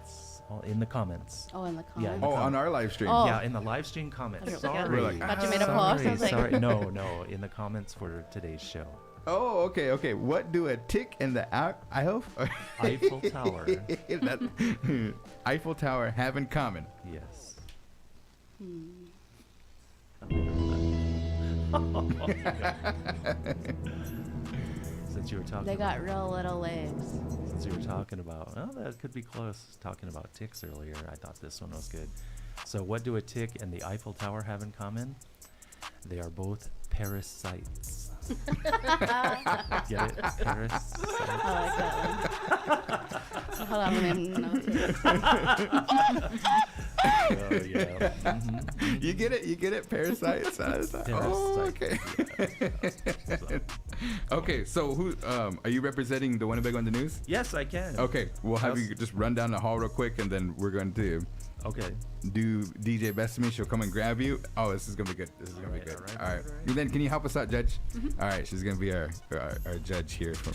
It's all in the comments. Oh, in the Yeah, comments. in the On our live stream. Oh. Yeah, in the live stream comments. Okay. Sorry. We're like, Thought you made a post. I was like- Sorry. No, in the comments for today's show. Oh, okay. What do a tick and the Eiffel Tower. Eiffel Tower have in common? Yes. Since you were talking They got real little legs. Since you were talking about, well, that could be close. Talking about ticks earlier, I thought this one was good. So, what do a tick and the Eiffel Tower have in common? They are both parasites. Get it? Parasites. I like that one. Hold on, I'm gonna note it. Oh, yeah. Mhm. You get it? Parasites? Oh, okay. Yeah. Okay, so who are you representing the Winnebago in the News? Yes, I can. Okay, we'll have Yes. you just run down the hall real quick, and then we're going to Okay. do DJ Bethany. She'll come and grab you. Oh, this is gonna be good. This is gonna be good. all All right. right. And then can you help us out, Judge? All right, she's gonna be our judge here from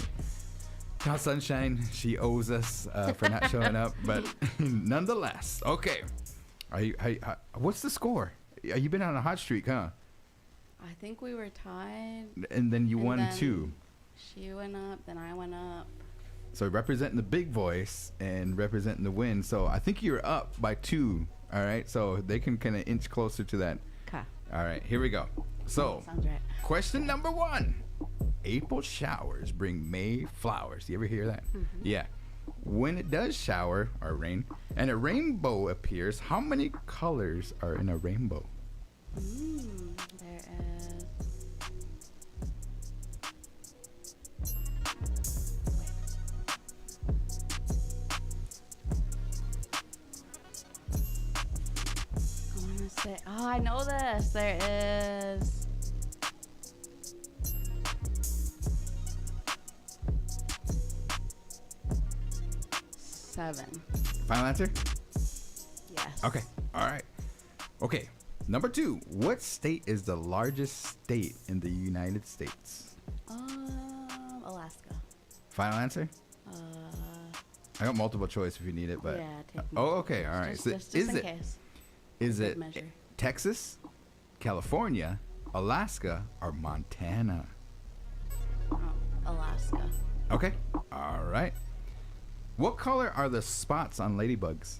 Cal Sunshine. She owes us for not showing up, but nonetheless, okay. What's the score? You've been on a hot streak, huh? I think we were tied. And then you and won then 2. She went up, then I went up. So representing the big voice and representing the win. So I think you're up by 2. All right. So they can kind of inch closer to that. Okay. All right. Here we go. So Sounds right. question number 1. April showers bring May flowers. You ever hear that? Yeah. When it does shower or rain and a rainbow appears, how many colors are in a rainbow? There is. I want to say. Oh, I know this. There is. Seven. Final answer? Yes. Okay. All right. Okay. Number 2. What state is the largest state in the United States? Alaska. Final answer? I got multiple choice if you need it, but Yeah, take oh, okay, all right. Just, So just is in it case. is Good it measure. Texas, California, Alaska, or Montana? Oh, Alaska. Okay, all right. What color are the spots on ladybugs?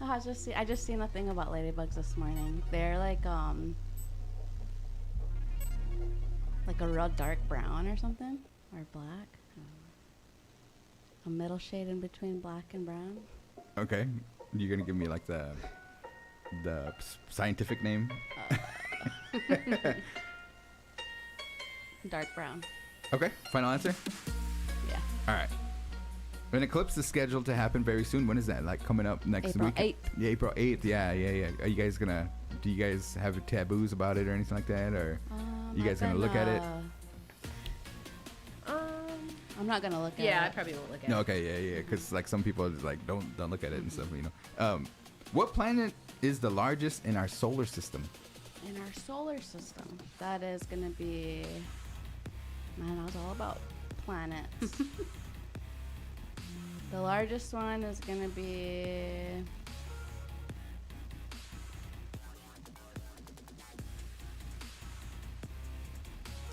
Oh, I just seen a thing about ladybugs this morning. They're like a real dark brown or something, or black. A middle shade in between black and brown. Okay, you're gonna give me like the scientific name? Dark brown. Okay, final answer. Yeah. All right. An eclipse is scheduled to happen very soon. When is that? Like coming up next April week? 8th. Yeah, April 8th. Yeah. Are you guys gonna? Do you guys have taboos about it or anything like that, or you guys gonna look at it? I'm not gonna look at it. Yeah, I probably won't look at No. it. Okay. Yeah. Because like some people are just like don't look at it and stuff. You know. What planet is the largest in our solar system? In our solar system, that is gonna be. Man, I was all about planets. The largest one is gonna be.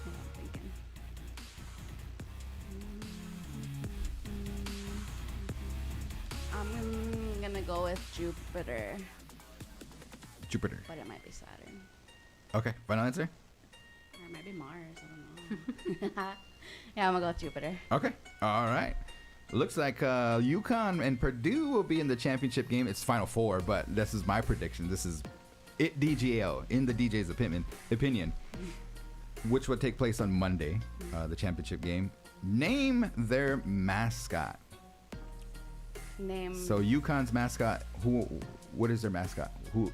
Hold on, thinking. I'm gonna go with Jupiter, Jupiter. but it might be Saturn. Okay. Final answer. Or maybe Mars. I don't know. Yeah, I'm gonna go with Jupiter. Okay. All right. Looks like UConn and Purdue will be in the championship game. It's Final Four, but this is my prediction. This is it DGL in the DJ's opinion, which will take place on Monday, the championship game. Name their mascot. Name. So UConn's mascot. What is their mascot? Who?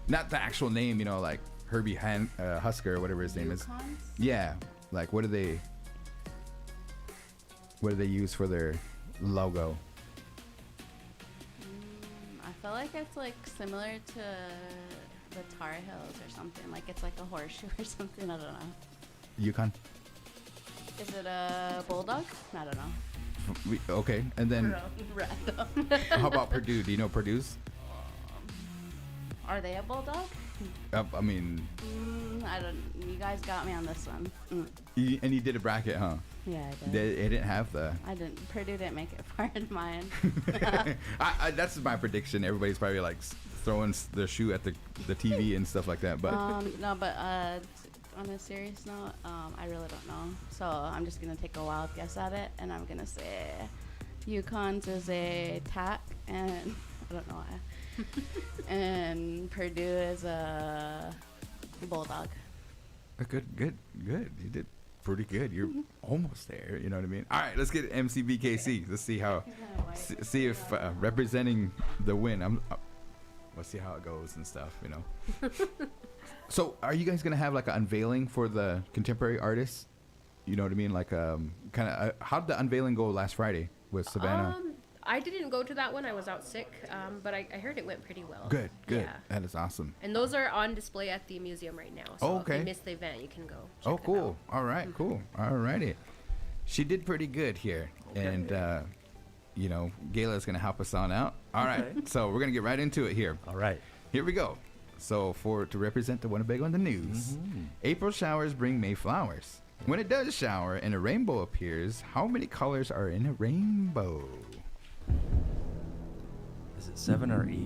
Not the actual name. You know, like Herbie Husker or whatever his name is. Yukons? Yeah, like what do they use for their logo? I feel like it's like similar to the Tar Heels or something. Like it's like a horseshoe or something. I don't know. Yukon. Is it a bulldog? I don't know. Okay, and then Random. how about Purdue? Do you know Purdue's? Are they a bulldog? I mean, I don't. You guys got me on this one. and you did a bracket, huh? Yeah, I did. It didn't have the. I didn't. Purdue didn't make it far in mine. That's my prediction. Everybody's probably like throwing their shoe at the TV and stuff like that. But no, but on a serious note, I really don't know. So I'm just gonna take a wild guess at it, and I'm gonna say Yukon's is a tack, and I don't know why. And Purdue is a bulldog. Good. You did pretty good. You're almost there. You know what I mean? All right, let's get MCBKC. Let's see how. See if representing the win. Let's see how it goes and stuff. You know. So, are you guys gonna have like an unveiling for the contemporary artists? You know what I mean? Like, kind of. How did the unveiling go last Friday with Savannah? I didn't go to that one. I was out sick, but I heard it went pretty well. Good. Yeah. That is awesome. And those are on display at the museum right now. So okay. if you missed the event, you can go check them Cool. out. All right, cool. All righty. She did pretty good here. Okay. And, you know, Gayla's going to help us on out. All right. So we're going to get right into it here. All right. Here we go. So to represent the Winnebago in the news, April showers bring May flowers. When it does shower and a rainbow appears, how many colors are in a rainbow? Is it 7 or 8?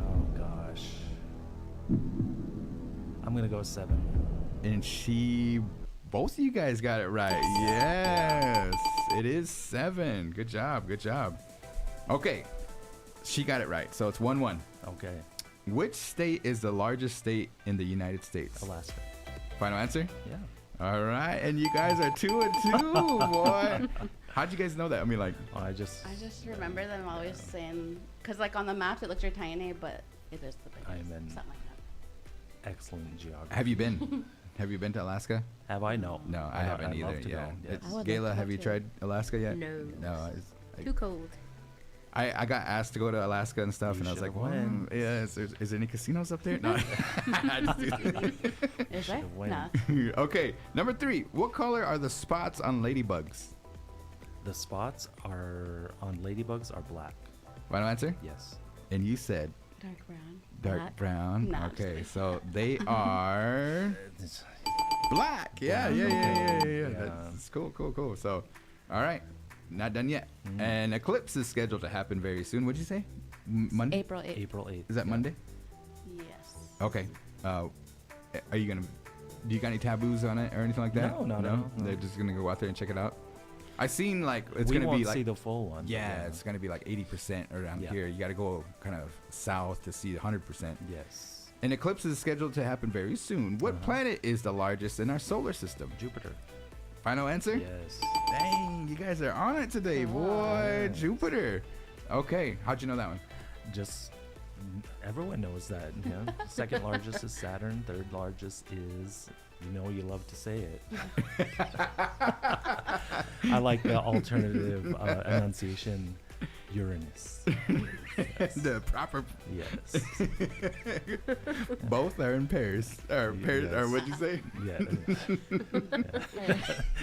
Oh gosh. I'm gonna go 7. And both of you guys got it right. Yes, it is 7. Good job. Okay, she got it right. So it's 1-1. Okay. Which state is the largest state in the United States? Alaska. Final answer? Yeah. All right, and you guys are 2-2, boy. How'd you guys know that? I mean, like, I just remember them always saying, because like on the maps it looks really tiny, but it is the biggest. I'm in something like that. excellent geography. have you been? Have you been to Alaska? Have I? No. No, I haven't I'd either. love to Yeah. go. Yes. I would love Gayla, to have go you too. tried Alaska yet? No. It's Too cold. I got asked to go to Alaska and stuff, You and I was like, should've well, went. yeah, is there any casinos up there? No. I just do that. Is there? Should've went. No. Okay, number 3. What color are the spots on ladybugs? The spots are on ladybugs are black. Final answer? Yes. And you said Dark brown. dark Black. brown. No, I'm just Okay, kidding. so they are black. Yeah. That's cool. So, all right, not done yet. An eclipse is scheduled to happen very soon. What'd you say? Monday? April 8th. April 8th. Is that Monday? Yes. Okay. Are you gonna? Do you got any taboos on it or anything like that? No. They're just gonna go out there and check it out. I seen like it's We gonna won't be like see the full one. yeah, it's gonna be like 80% around Yeah. here. You got to go kind of south to see 100%. Yes. An eclipse is scheduled to happen very soon. What planet is the largest in our solar system? Jupiter. Final answer? Yes. Dang, you guys are on it today, boy. Yes. Jupiter. Okay, how'd you know that one? Just everyone knows that. You know? Second largest is Saturn. Third largest is, you love to say it. I like the alternative enunciation, Uranus. Yes. The proper. Yes. Both are in pairs. Or pairs. Or Yes. what'd you say?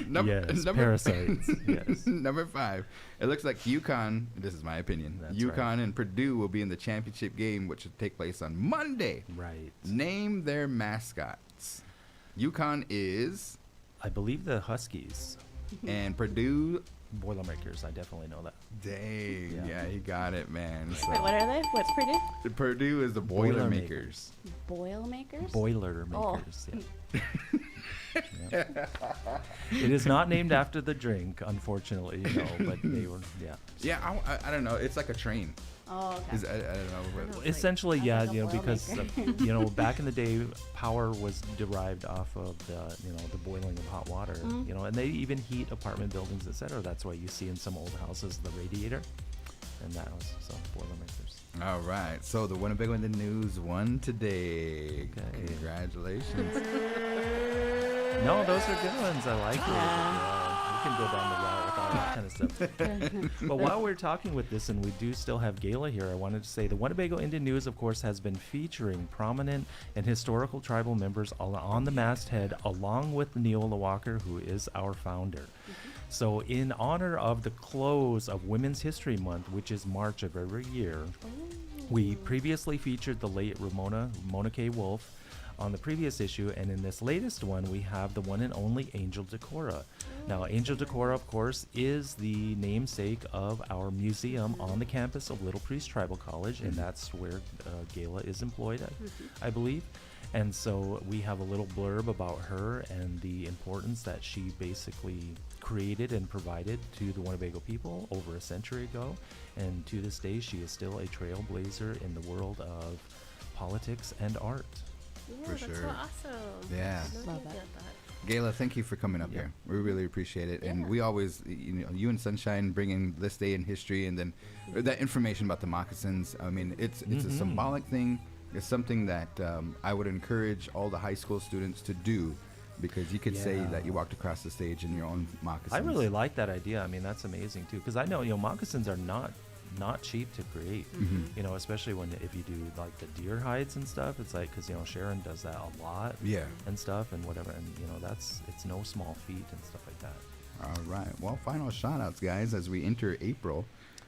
Yeah. Yes. Parasites. Yes. Number 5. It looks like UConn. This is my opinion. That's UConn right. and Purdue will be in the championship game, which will take place on Monday. Right. Name their mascots. UConn is, I believe the Huskies. and Purdue. Boilermakers. I definitely know that. Dang, Yeah. yeah, he got it, man. So, Wait, what are they? What's Purdue? Purdue is the Boilermakers. Boilermakers? Boilermakers. Yeah. Yeah. It is not named after the drink, unfortunately, but they were, yeah. Yeah, I don't know. It's like a train. Oh, okay. I don't know. But Essentially, I yeah, was like a because Boilermaker. back in the day, power was derived off of the the boiling of hot water, and they even heat apartment buildings, etc. That's why you see in some old houses the radiator, and that was so Boilermakers. All right. So the Winnebago in the News won today. Okay. Congratulations. No, those are good ones. I like it. We can go down the route with all that kind of stuff. But while we're talking with this, and we do still have Gayla here, I wanted to say the Winnebago Indian News, of course, has been featuring prominent and historical tribal members on the masthead, along with Neola Walker, who is our founder. So in honor of the close of Women's History Month, which is March of every year, we previously featured the late Mona K. Wolf on the previous issue, and in this latest one, we have the one and only Angel Decora. Now, Angel Decora, of course, is the namesake of our museum on the campus of Little Priest Tribal College, and that's where Gayla is employed at, I believe. And so we have a little blurb about her and the importance that she basically created and provided to the Winnebago people over a century ago. And to this day, she is still a trailblazer in the world of politics and art. Yeah, For that's sure. so awesome. Yeah. No Love idea it. that. Gayla, thank you for coming up here. We really appreciate it. And we always, you and Sunshine bringing this day in history, and then that information about the moccasins. I mean, it's a symbolic thing. It's something that I would encourage all the high school students to do, because you could say that you walked across the stage in your own moccasins. I really like that idea. I mean, that's amazing too, because I know moccasins are not cheap to create. Especially if you do like the deer hides and stuff. It's like, because Sharon does that a lot. And stuff and whatever, and it's no small feat and stuff like that. All right. Well, final shout outs, guys, as we enter April.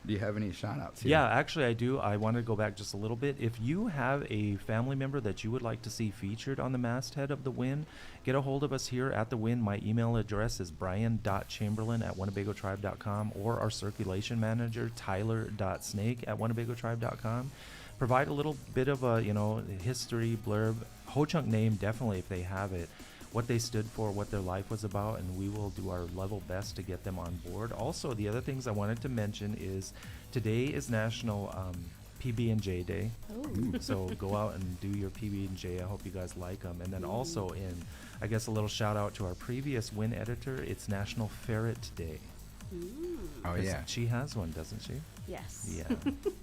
Do you have any shout outs here? Yeah, actually I do. I want to go back just a little bit. If you have a family member that you would like to see featured on the masthead of the WIN, get a hold of us here at the WIN. My email address is brian.chamberlain@winnebagotribe.com, or our circulation manager, tyler.snake@winnebagotribe.com. Provide a little bit of a, history blurb, Ho-Chunk name, definitely, if they have it, what they stood for, what their life was about, and we will do our level best to get them on board. Also, the other things I wanted to mention is today is National PB&J Day. So go out and do your PB&J. I hope you guys like them. And then also I guess a little shout out to our previous WIN editor, it's National Ferret Day. Oh, yeah. She has one, doesn't she? Yes. Yeah.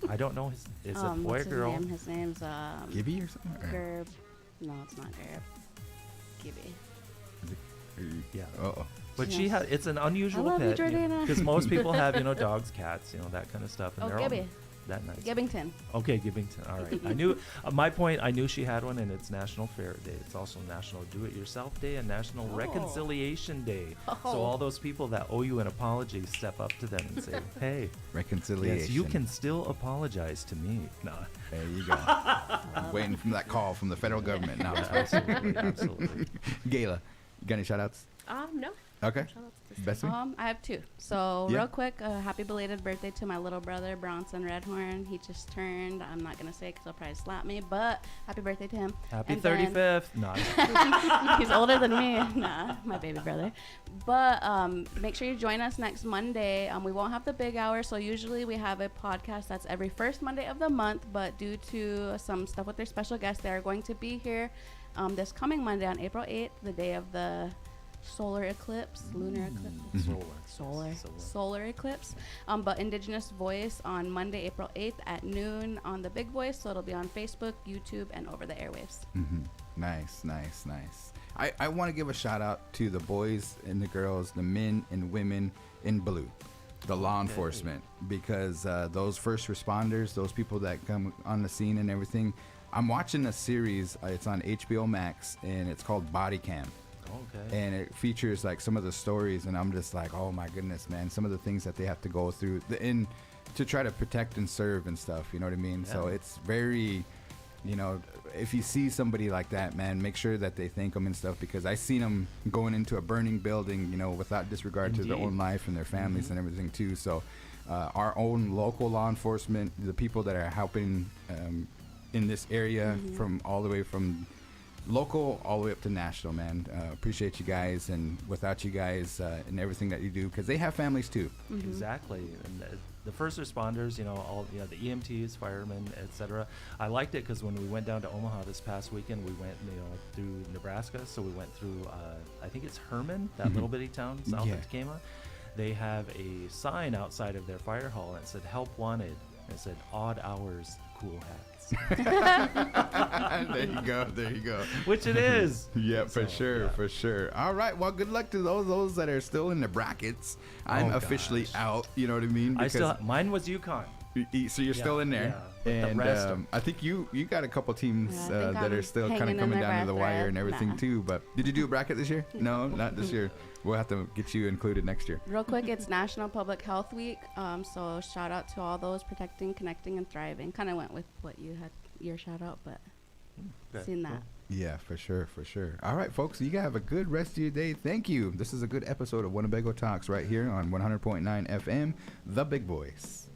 I don't know, is it boy or what's girl? His name's Gibby or something? Gerb. No, it's not Gerb. Gibby. Yeah. Uh-oh. But Yes. she has, it's an unusual I love you, pet, Jordana. because most people have, dogs, cats, that kind of stuff. And Oh, they're all Gibby. that nice. Gibbington. Okay, Gibbington. All right. I knew, my point, I knew she had one, and it's National Ferret Day. It's also National Do-It-Yourself Day and National Reconciliation Day. So all those people that owe you an apology, step up to them and say, hey, Reconciliation. yes, you can still apologize to me. Nah. There you go. I'm waiting for that call from the federal government now. Absolutely, absolutely. Gayla, you got any shout outs? No. Okay. Shout-outs this Bessie? I have two. So Yeah. real quick, happy belated birthday to my little brother, Bronson Redhorn. He just turned. I'm not going to say because he'll probably slap me, but happy birthday to him. Happy And then- 35th. No. He's older than me. Nah, my baby brother. But make sure you join us next Monday. We won't have the big hour, so usually we have a podcast that's every first Monday of the month, but due to some stuff with their special guests, they are going to be here this coming Monday on April 8th, the day of the solar eclipse, lunar eclipse. Solar eclipse. But Indigenous Voice on Monday, April 8th at noon on the Big Voice, so it'll be on Facebook, YouTube, and over the airwaves. Nice. I want to give a shout out to the boys and the girls, the men and women in blue, the law enforcement, because those first responders, those people that come on the scene and everything. I'm watching a series, it's on HBO Max, and it's called Body Cam. Okay. And it features like some of the stories, and I'm just like, oh my goodness, man, some of the things that they have to go through to try to protect and serve and stuff, you know what I mean? So it's very, if you see somebody like that, man, make sure that they thank them and stuff, because I seen them going into a burning building, without disregard to their own life and their families and everything too. So our own local law enforcement, the people that are helping in this area, from all the way from local all the way up to national, man. Appreciate you guys, and without you guys and everything that you do, because they have families too. Exactly. And the first responders, the EMTs, firemen, etc. I liked it because when we went down to Omaha this past weekend, we went through Nebraska. So we went through I think it's Herman, that little bitty town south of Tacoma. They have a sign outside of their fire hall that said "Help Wanted." It said odd hours, cool hats. There you go. There you go. Which it is. Yeah, for So, sure, yeah. for sure. All right. Well, good luck to those that are still in the brackets. I'm Oh, officially gosh. out. You know what I mean? I still mine was UConn. So you're still in there, yeah, but the and rest of- I think you got a couple teams Yeah, I think that are I'm still kind hanging of in coming there down to by the a wire thread. and everything Nah. too. But did you do a bracket this year? No, not this year. We'll have to get you included next year. Real quick, it's National Public Health Week. So shout out to all those protecting, connecting, and thriving. Kind of went with what you had your shout out, but Okay, seen that. Yeah, for sure, for sure. All right, folks, you gotta have a good rest of your day. Thank you. This is a good episode of Winnebago Talks right here on 100.9 FM, The Big Voice.